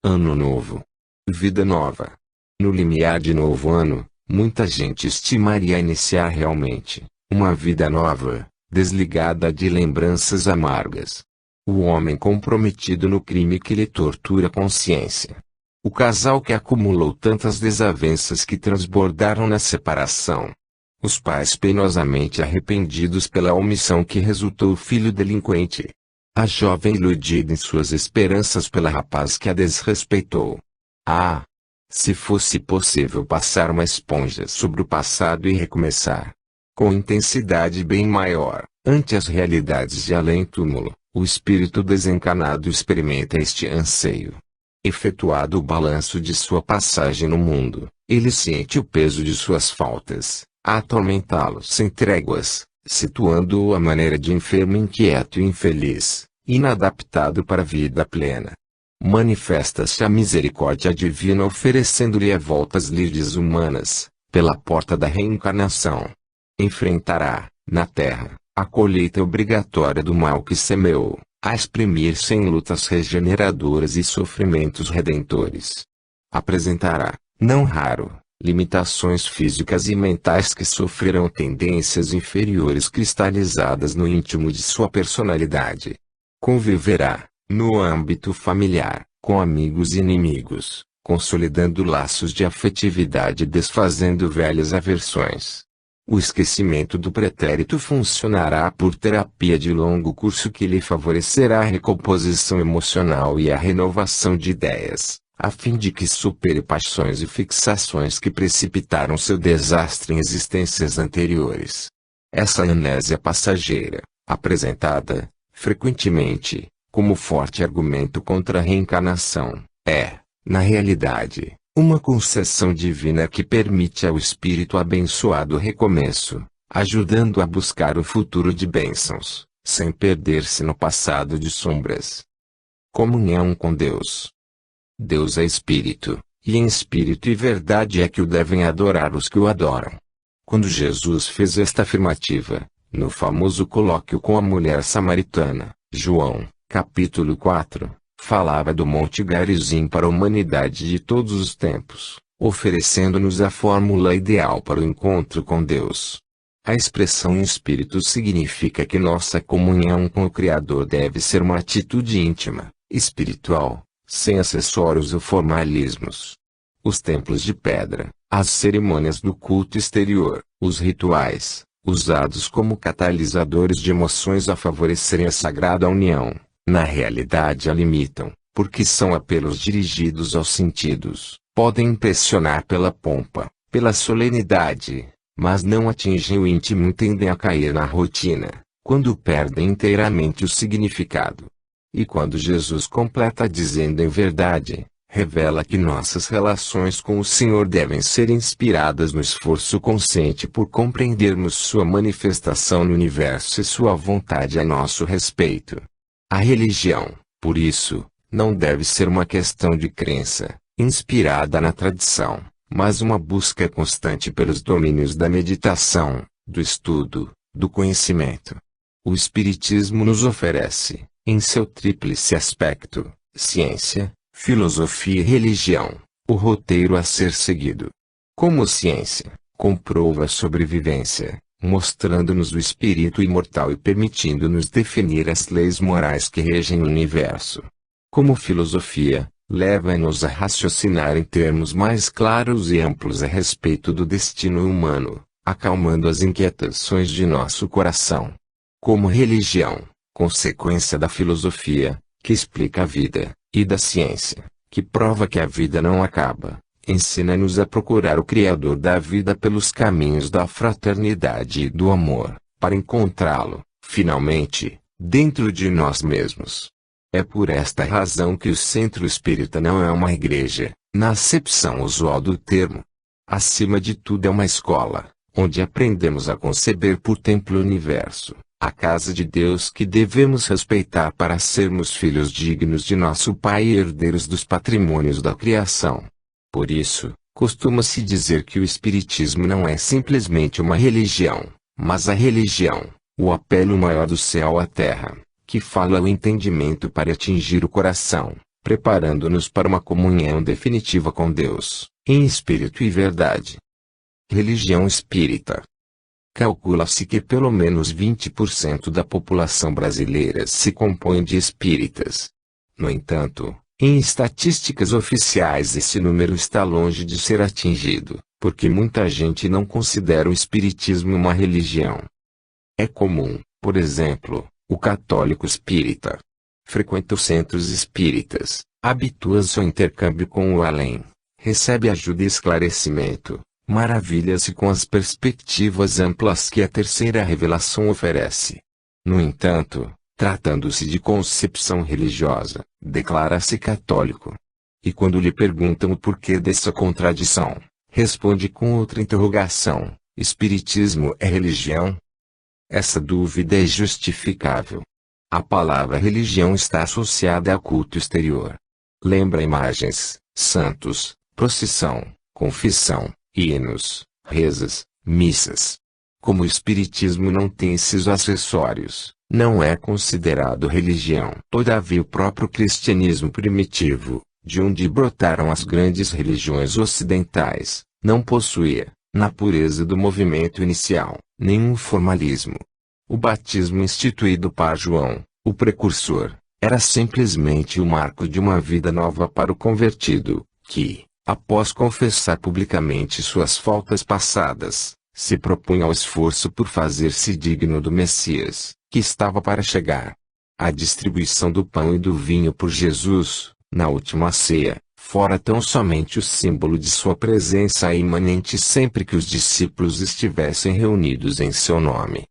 Ano novo. Vida nova. No limiar de novo ano, muita gente estimaria iniciar realmente uma vida nova, desligada de lembranças amargas. O homem comprometido no crime que lhe tortura a consciência. O casal que acumulou tantas desavenças que transbordaram na separação. Os pais penosamente arrependidos pela omissão que resultou o filho delinquente. A jovem iludida em suas esperanças pela rapaz que a desrespeitou. Ah! Se fosse possível passar uma esponja sobre o passado e recomeçar. Com intensidade bem maior, ante as realidades de além-túmulo, o espírito desencarnado experimenta este anseio. Efetuado o balanço de sua passagem no mundo, ele sente o peso de suas faltas, a atormentá-lo sem tréguas, situando-o à maneira de enfermo inquieto e infeliz, inadaptado para a vida plena. Manifesta-se a misericórdia divina oferecendo-lhe a voltas lides humanas, pela porta da reencarnação. Enfrentará, na terra, a colheita obrigatória do mal que semeou, a exprimir-se em lutas regeneradoras e sofrimentos redentores. Apresentará, não raro, limitações físicas e mentais que sofrerão tendências inferiores cristalizadas no íntimo de sua personalidade. Conviverá, no âmbito familiar, com amigos e inimigos, consolidando laços de afetividade e desfazendo velhas aversões. O esquecimento do pretérito funcionará por terapia de longo curso que lhe favorecerá a recomposição emocional e a renovação de ideias, a fim de que supere paixões e fixações que precipitaram seu desastre em existências anteriores. Essa amnésia passageira, apresentada, frequentemente, como forte argumento contra a reencarnação, é, na realidade, uma concessão divina que permite ao espírito abençoado o recomeço, ajudando a buscar o futuro de bênçãos, sem perder-se no passado de sombras. Comunhão com Deus. Deus é espírito, e em espírito e verdade é que o devem adorar os que o adoram. Quando Jesus fez esta afirmativa, no famoso colóquio com a mulher samaritana, João, capítulo 4, falava do Monte Garizim para a humanidade de todos os tempos, oferecendo-nos a fórmula ideal para o encontro com Deus. A expressão em espírito significa que nossa comunhão com o Criador deve ser uma atitude íntima, espiritual, sem acessórios ou formalismos. Os templos de pedra, As cerimônias do culto exterior, os rituais, usados como catalisadores de emoções a favorecerem a sagrada união, na realidade a limitam, porque são apelos dirigidos aos sentidos, podem impressionar pela pompa, pela solenidade, mas não atingem o íntimo e tendem a cair na rotina, quando perdem inteiramente o significado. E quando Jesus completa dizendo em verdade, revela que nossas relações com o Senhor devem ser inspiradas no esforço consciente por compreendermos sua manifestação no universo e sua vontade a nosso respeito. A religião, por isso, não deve ser uma questão de crença, inspirada na tradição, mas uma busca constante pelos domínios da meditação, do estudo, do conhecimento. O Espiritismo nos oferece, em seu tríplice aspecto, ciência, filosofia e religião, o roteiro a ser seguido. Como ciência, comprova a sobrevivência, mostrando-nos o espírito imortal e permitindo-nos definir as leis morais que regem o universo. Como filosofia, leva-nos a raciocinar em termos mais claros e amplos a respeito do destino humano, acalmando as inquietações de nosso coração. Como religião, consequência da filosofia, que explica a vida, e da ciência, que prova que a vida não acaba, ensina-nos a procurar o Criador da vida pelos caminhos da fraternidade e do amor, para encontrá-lo, finalmente, dentro de nós mesmos. É por esta razão que o Centro Espírita não é uma igreja, na acepção usual do termo. Acima de tudo é uma escola, onde aprendemos a conceber por templo o universo, a casa de Deus que devemos respeitar para sermos filhos dignos de nosso Pai e herdeiros dos patrimônios da criação. Por isso, costuma-se dizer que o Espiritismo não é simplesmente uma religião, mas a religião, o apelo maior do céu à terra, que fala o entendimento para atingir o coração, preparando-nos para uma comunhão definitiva com Deus, em espírito e verdade. Religião espírita. Calcula-se que pelo menos 20% da população brasileira se compõe de espíritas. No entanto, em estatísticas oficiais esse número está longe de ser atingido, porque muita gente não considera o espiritismo uma religião. É comum, por exemplo, o católico espírita. Frequenta os centros espíritas, habitua-se ao intercâmbio com o além, recebe ajuda e esclarecimento, maravilha-se com as perspectivas amplas que a terceira revelação oferece. No entanto, tratando-se de concepção religiosa, declara-se católico. E quando lhe perguntam o porquê dessa contradição, responde com outra interrogação: Espiritismo é religião? Essa dúvida é justificável. A palavra religião está associada a culto exterior. Lembra imagens, santos, procissão, confissão, hinos, rezas, missas. Como o Espiritismo não tem esses acessórios, não é considerado religião. Todavia o próprio cristianismo primitivo, de onde brotaram as grandes religiões ocidentais, não possuía, na pureza do movimento inicial, nenhum formalismo. O batismo instituído por João, o precursor, era simplesmente o marco de uma vida nova para o convertido, que, após confessar publicamente suas faltas passadas, se propunha ao esforço por fazer-se digno do Messias, que estava para chegar. A distribuição do pão e do vinho por Jesus, na última ceia, fora tão somente o símbolo de sua presença imanente sempre que os discípulos estivessem reunidos em seu nome.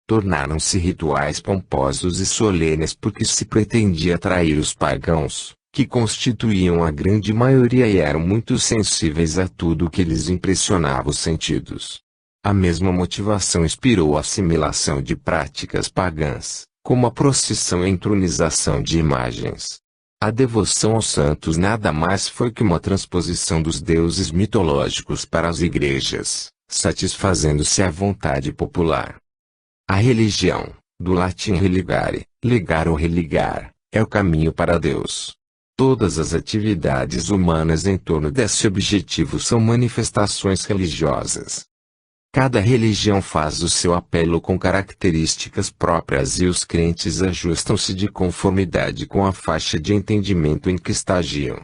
Tornaram-se rituais pomposos e solenes porque se pretendia atrair os pagãos, que constituíam a grande maioria e eram muito sensíveis a tudo que lhes impressionava os sentidos. A mesma motivação inspirou a assimilação de práticas pagãs, como a procissão e a entronização de imagens. A devoção aos santos nada mais foi que uma transposição dos deuses mitológicos para as igrejas, satisfazendo-se à vontade popular. A religião, do latim religare, ligar ou religar, é o caminho para Deus. Todas as atividades humanas em torno desse objetivo são manifestações religiosas. Cada religião faz o seu apelo com características próprias e os crentes ajustam-se de conformidade com a faixa de entendimento em que estagiam.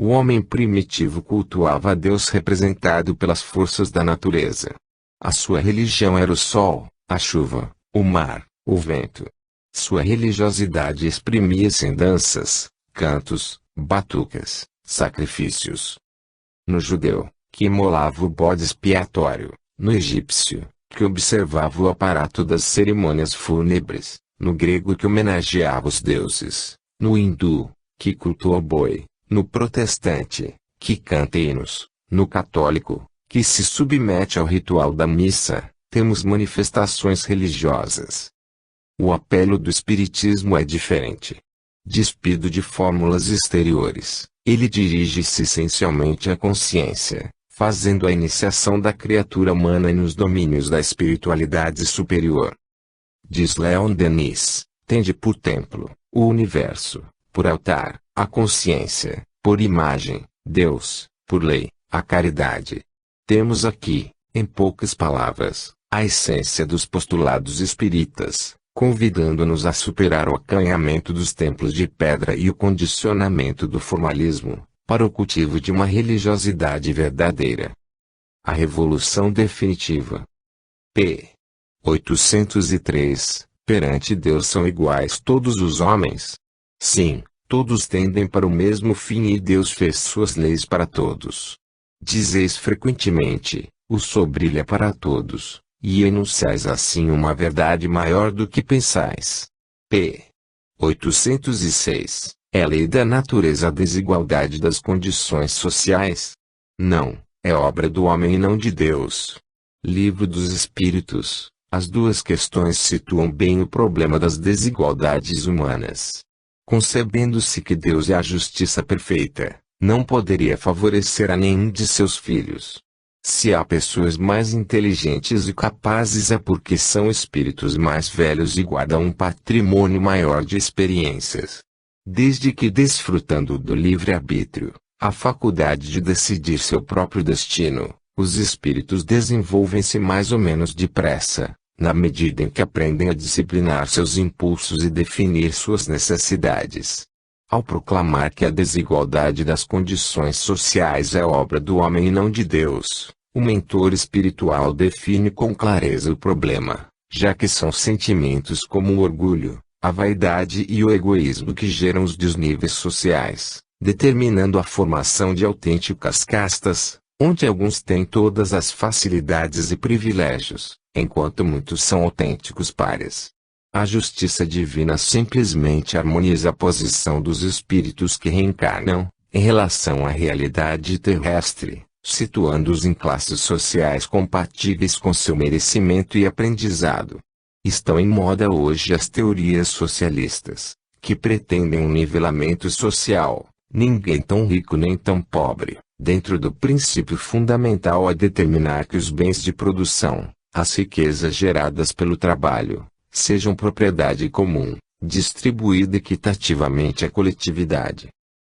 O homem primitivo cultuava a Deus representado pelas forças da natureza. A sua religião era o sol, a chuva, o mar, o vento. Sua religiosidade exprimia-se em danças, cantos, batucas, sacrifícios. No judeu, que imolava o bode expiatório; no egípcio, que observava o aparato das cerimônias fúnebres; no grego, que homenageava os deuses; no hindu, que cultua o boi; no protestante, que canta hinos; no católico, que se submete ao ritual da missa, temos manifestações religiosas. O apelo do espiritismo é diferente. Despido de fórmulas exteriores, ele dirige-se essencialmente à consciência, fazendo a iniciação da criatura humana nos domínios da espiritualidade superior. Diz Leon Denis, tende por templo, o universo; por altar, a consciência; por imagem, Deus; por lei, a caridade. Temos aqui, em poucas palavras, a essência dos postulados espíritas, convidando-nos a superar o acanhamento dos templos de pedra e o condicionamento do formalismo, para o cultivo de uma religiosidade verdadeira. A Revolução Definitiva. p. 803, perante Deus são iguais todos os homens? Sim, todos tendem para o mesmo fim e Deus fez suas leis para todos. Dizeis frequentemente, o sol brilha para todos, e enunciais assim uma verdade maior do que pensais. p. 806, é lei da natureza a desigualdade das condições sociais? Não, é obra do homem e não de Deus. Livro dos Espíritos, as duas questões situam bem o problema das desigualdades humanas. Concebendo-se que Deus é a justiça perfeita, não poderia favorecer a nenhum de seus filhos. Se há pessoas mais inteligentes e capazes é porque são espíritos mais velhos e guardam um patrimônio maior de experiências. Desde que desfrutando do livre-arbítrio, a faculdade de decidir seu próprio destino, os espíritos desenvolvem-se mais ou menos depressa, na medida em que aprendem a disciplinar seus impulsos e definir suas necessidades. Ao proclamar que a desigualdade das condições sociais é obra do homem e não de Deus, o mentor espiritual define com clareza o problema, já que são sentimentos como o orgulho, a vaidade e o egoísmo que geram os desníveis sociais, determinando a formação de autênticas castas, onde alguns têm todas as facilidades e privilégios, enquanto muitos são autênticos párias. A justiça divina simplesmente harmoniza a posição dos espíritos que reencarnam, em relação à realidade terrestre, situando-os em classes sociais compatíveis com seu merecimento e aprendizado. Estão em moda hoje as teorias socialistas, que pretendem um nivelamento social, ninguém tão rico nem tão pobre, dentro do princípio fundamental a determinar que os bens de produção, as riquezas geradas pelo trabalho, sejam propriedade comum, distribuída equitativamente à coletividade.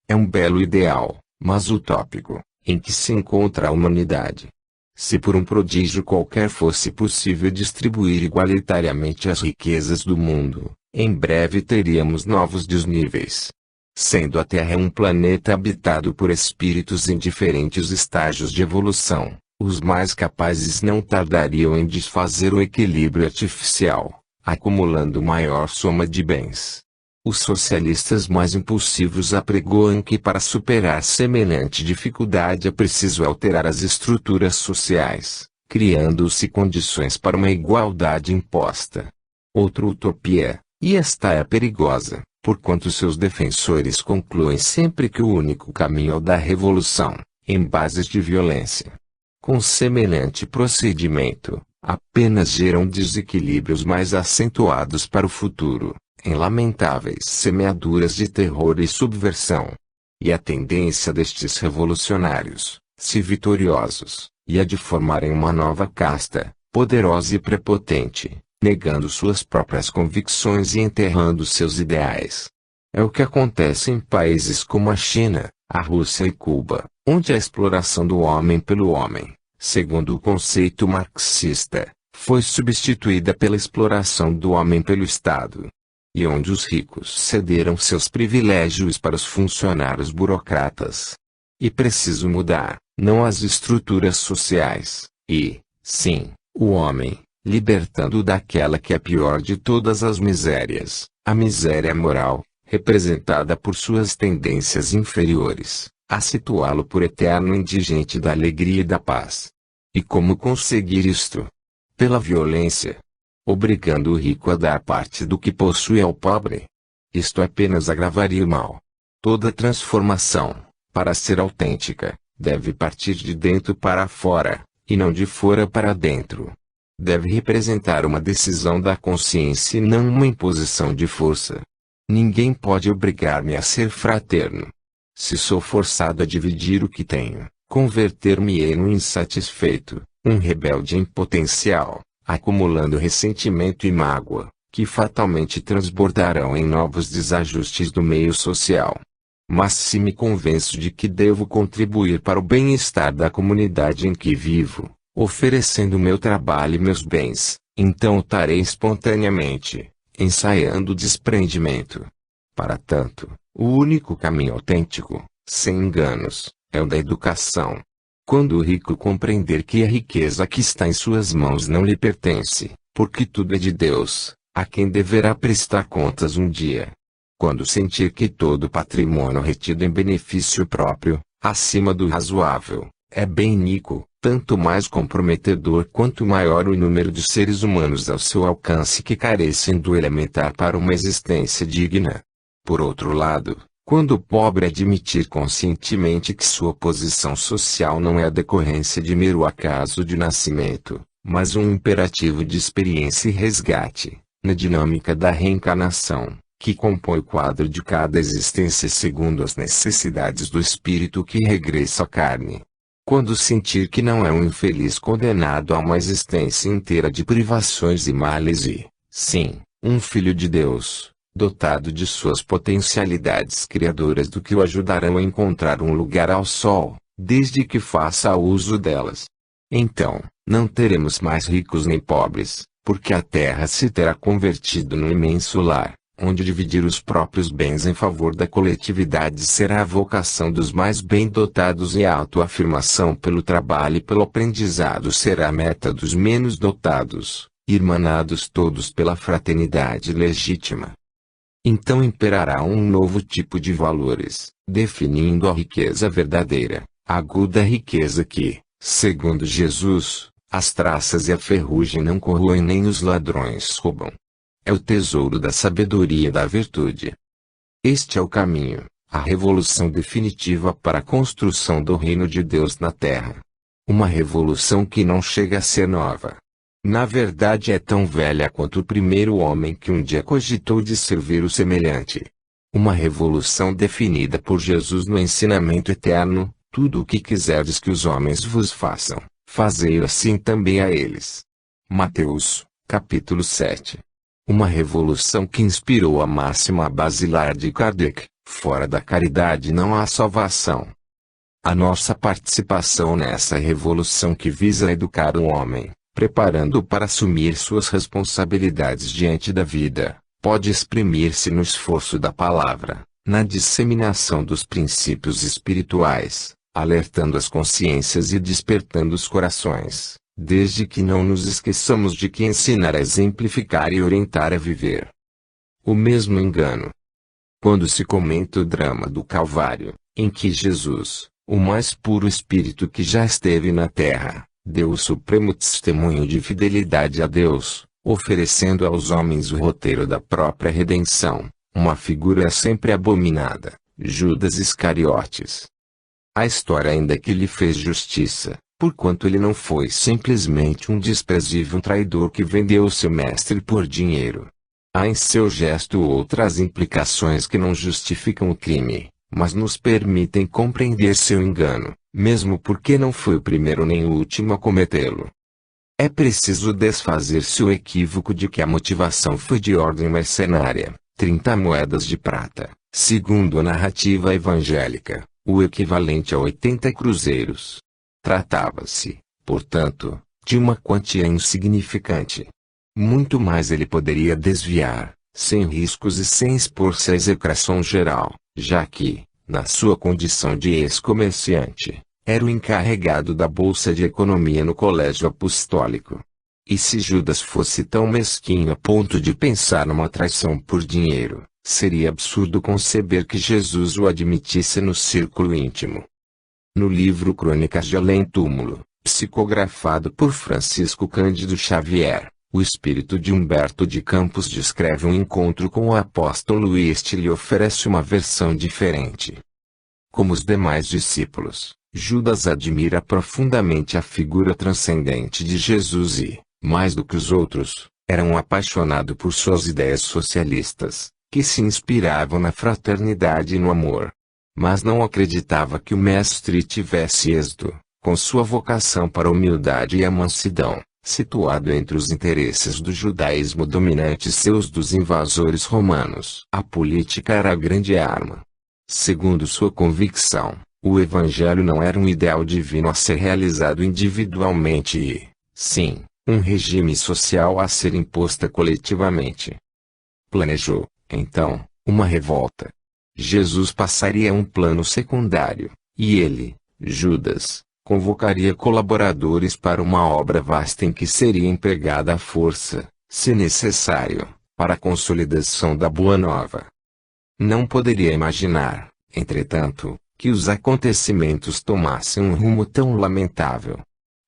É um belo ideal, mas utópico, em que se encontra a humanidade. Se por um prodígio qualquer fosse possível distribuir igualitariamente as riquezas do mundo, em breve teríamos novos desníveis. Sendo a Terra um planeta habitado por espíritos em diferentes estágios de evolução, os mais capazes não tardariam em desfazer o equilíbrio artificial, acumulando maior soma de bens. Os socialistas mais impulsivos apregoam que para superar semelhante dificuldade é preciso alterar as estruturas sociais, criando-se condições para uma igualdade imposta. Outra utopia, e esta é perigosa, porquanto seus defensores concluem sempre que o único caminho é o da revolução, em bases de violência. Com semelhante procedimento, apenas geram desequilíbrios mais acentuados para o futuro, em lamentáveis semeaduras de terror e subversão. E a tendência destes revolucionários, se vitoriosos, e a de formarem uma nova casta, poderosa e prepotente, negando suas próprias convicções e enterrando seus ideais. É o que acontece em países como a China, a Rússia e Cuba, onde a exploração do homem pelo homem, segundo o conceito marxista, foi substituída pela exploração do homem pelo Estado. E onde os ricos cederam seus privilégios para os funcionários burocratas. E preciso mudar, não as estruturas sociais, e, sim, o homem, libertando-o daquela que é a pior de todas as misérias, a miséria moral, representada por suas tendências inferiores, a situá-lo por eterno indigente da alegria e da paz. E como conseguir isto? Pela violência. Obrigando o rico a dar parte do que possui ao pobre. Isto apenas agravaria o mal. Toda transformação, para ser autêntica, deve partir de dentro para fora, e não de fora para dentro. Deve representar uma decisão da consciência e não uma imposição de força. Ninguém pode obrigar-me a ser fraterno. Se sou forçado a dividir o que tenho, converter-me-ei num insatisfeito, um rebelde em potencial, acumulando ressentimento e mágoa, que fatalmente transbordarão em novos desajustes do meio social. Mas se me convenço de que devo contribuir para o bem-estar da comunidade em que vivo, oferecendo meu trabalho e meus bens, então lutarei espontaneamente, ensaiando o desprendimento. Para tanto, o único caminho autêntico, sem enganos, é o da educação. Quando o rico compreender que a riqueza que está em suas mãos não lhe pertence, porque tudo é de Deus, a quem deverá prestar contas um dia. Quando sentir que todo patrimônio retido em benefício próprio, acima do razoável, é bem iníquo, tanto mais comprometedor quanto maior o número de seres humanos ao seu alcance que carecem do elementar para uma existência digna. Por outro lado, quando o pobre admitir conscientemente que sua posição social não é a decorrência de mero acaso de nascimento, mas um imperativo de experiência e resgate, na dinâmica da reencarnação, que compõe o quadro de cada existência segundo as necessidades do espírito que regressa à carne. Quando sentir que não é um infeliz condenado a uma existência inteira de privações e males e, sim, um filho de Deus, dotado de suas potencialidades criadoras do que o ajudarão a encontrar um lugar ao sol, desde que faça uso delas. Então, não teremos mais ricos nem pobres, porque a terra se terá convertido num imenso lar, onde dividir os próprios bens em favor da coletividade será a vocação dos mais bem dotados e a autoafirmação pelo trabalho e pelo aprendizado será a meta dos menos dotados, irmanados todos pela fraternidade legítima. Então imperará um novo tipo de valores, definindo a riqueza verdadeira, a aguda riqueza que, segundo Jesus, as traças e a ferrugem não corroem nem os ladrões roubam. É o tesouro da sabedoria e da virtude. Este é o caminho, a revolução definitiva para a construção do reino de Deus na terra. Uma revolução que não chega a ser nova. Na verdade é tão velha quanto o primeiro homem que um dia cogitou de servir o semelhante. Uma revolução definida por Jesus no ensinamento eterno: tudo o que quiserdes que os homens vos façam, fazei assim também a eles. Mateus, capítulo 7. Uma revolução que inspirou a máxima basilar de Kardec: fora da caridade não há salvação. A nossa participação nessa revolução que visa educar o homem, preparando-o para assumir suas responsabilidades diante da vida, pode exprimir-se no esforço da palavra, na disseminação dos princípios espirituais, alertando as consciências e despertando os corações, desde que não nos esqueçamos de que ensinar é exemplificar e orientar a viver. O mesmo engano. Quando se comenta o drama do Calvário, em que Jesus, o mais puro espírito que já esteve na terra, deu o supremo testemunho de fidelidade a Deus, oferecendo aos homens o roteiro da própria redenção, uma figura é sempre abominada: Judas Iscariotes. A história ainda que lhe fez justiça, porquanto ele não foi simplesmente um desprezível traidor que vendeu o seu mestre por dinheiro. Há em seu gesto outras implicações que não justificam o crime, mas nos permitem compreender seu engano, mesmo porque não foi o primeiro nem o último a cometê-lo. É preciso desfazer-se o equívoco de que a motivação foi de ordem mercenária: 30 moedas de prata, segundo a narrativa evangélica, o equivalente a 80 cruzeiros. Tratava-se, portanto, de uma quantia insignificante. Muito mais ele poderia desviar, sem riscos e sem expor-se à execração geral, já que, na sua condição de ex-comerciante, era o encarregado da bolsa de economia no colégio apostólico. E se Judas fosse tão mesquinho a ponto de pensar numa traição por dinheiro, seria absurdo conceber que Jesus o admitisse no círculo íntimo. No livro Crônicas de Além-Túmulo, psicografado por Francisco Cândido Xavier, o espírito de Humberto de Campos descreve um encontro com o apóstolo e este lhe oferece uma versão diferente. Como os demais discípulos, Judas admira profundamente a figura transcendente de Jesus e, mais do que os outros, era um apaixonado por suas ideias socialistas, que se inspiravam na fraternidade e no amor. Mas não acreditava que o mestre tivesse êxito, com sua vocação para a humildade e a mansidão, situado entre os interesses do judaísmo dominante e seus dos invasores romanos. A política era a grande arma. Segundo sua convicção, o evangelho não era um ideal divino a ser realizado individualmente e, sim, um regime social a ser imposta coletivamente. Planejou, então, uma revolta. Jesus passaria a um plano secundário, e ele, Judas, convocaria colaboradores para uma obra vasta em que seria empregada a força, se necessário, para a consolidação da Boa Nova. Não poderia imaginar, entretanto, que os acontecimentos tomassem um rumo tão lamentável.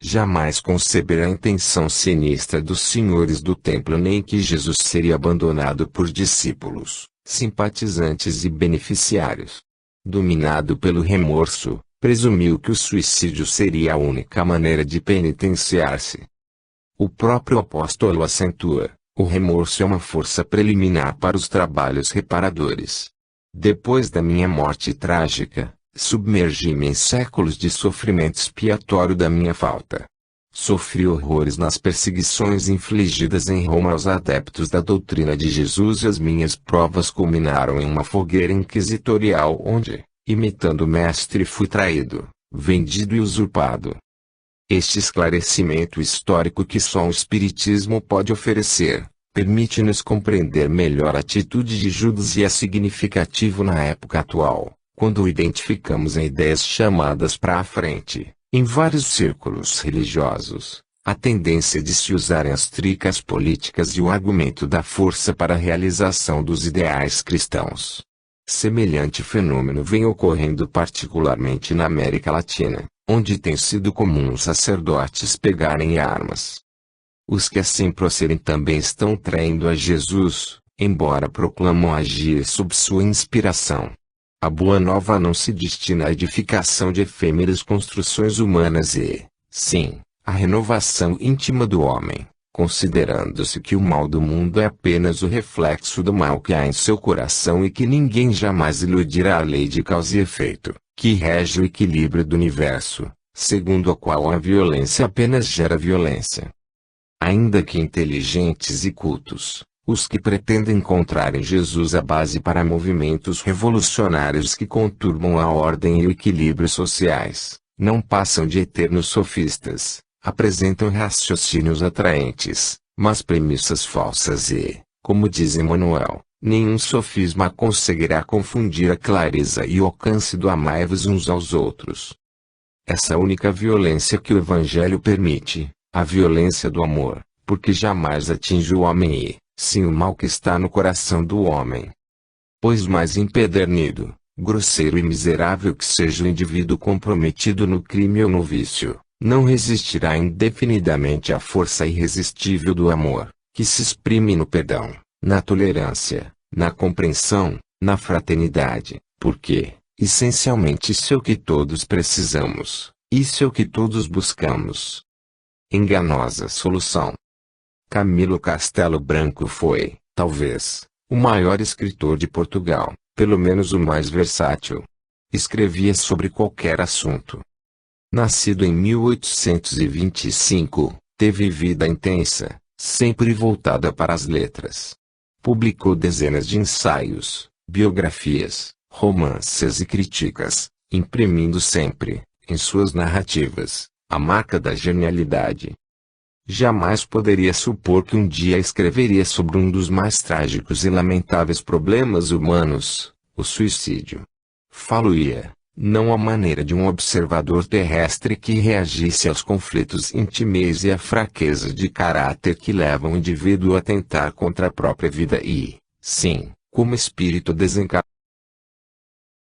Jamais conceber a intenção sinistra dos senhores do templo nem que Jesus seria abandonado por discípulos, simpatizantes e beneficiários. Dominado pelo remorso, presumiu que o suicídio seria a única maneira de penitenciar-se. O próprio apóstolo acentua: o remorso é uma força preliminar para os trabalhos reparadores. Depois da minha morte trágica, submergi-me em séculos de sofrimento expiatório da minha falta. Sofri horrores nas perseguições infligidas em Roma aos adeptos da doutrina de Jesus e as minhas provas culminaram em uma fogueira inquisitorial onde, imitando o mestre, fui traído, vendido e usurpado. Este esclarecimento histórico que só o Espiritismo pode oferecer, permite-nos compreender melhor a atitude de Judas e é significativo na época atual, quando identificamos em ideias chamadas para a frente, em vários círculos religiosos, a tendência de se usarem as tricas políticas e o argumento da força para a realização dos ideais cristãos. Semelhante fenômeno vem ocorrendo particularmente na América Latina, onde tem sido comum os sacerdotes pegarem armas. Os que assim procedem também estão traindo a Jesus, embora proclamam agir sob sua inspiração. A Boa Nova não se destina à edificação de efêmeras construções humanas e, sim, à renovação íntima do homem, considerando-se que o mal do mundo é apenas o reflexo do mal que há em seu coração e que ninguém jamais iludirá a lei de causa e efeito, que rege o equilíbrio do universo, segundo a qual a violência apenas gera violência. Ainda que inteligentes e cultos, os que pretendem encontrar em Jesus a base para movimentos revolucionários que conturbam a ordem e o equilíbrio sociais, não passam de eternos sofistas, apresentam raciocínios atraentes, mas premissas falsas e, como diz Emmanuel, nenhum sofisma conseguirá confundir a clareza e o alcance do amai-vos uns aos outros. Essa única violência que o Evangelho permite, a violência do amor, porque jamais atinge o homem e, sim, o mal que está no coração do homem. Pois mais empedernido, grosseiro e miserável que seja o indivíduo comprometido no crime ou no vício, não resistirá indefinidamente à força irresistível do amor, que se exprime no perdão, na tolerância, na compreensão, na fraternidade, porque, essencialmente isso é o que todos precisamos, isso é o que todos buscamos. Enganosa solução. Camilo Castelo Branco foi, talvez, o maior escritor de Portugal, pelo menos o mais versátil. Escrevia sobre qualquer assunto. Nascido em 1825, teve vida intensa, sempre voltada para as letras. Publicou dezenas de ensaios, biografias, romances e críticas, imprimindo sempre, em suas narrativas, a marca da genialidade. Jamais poderia supor que um dia escreveria sobre um dos mais trágicos e lamentáveis problemas humanos, o suicídio. Falo-ia, não à maneira de um observador terrestre que reagisse aos conflitos intimes e à fraqueza de caráter que levam o indivíduo a tentar contra a própria vida e, sim, como espírito desencarnado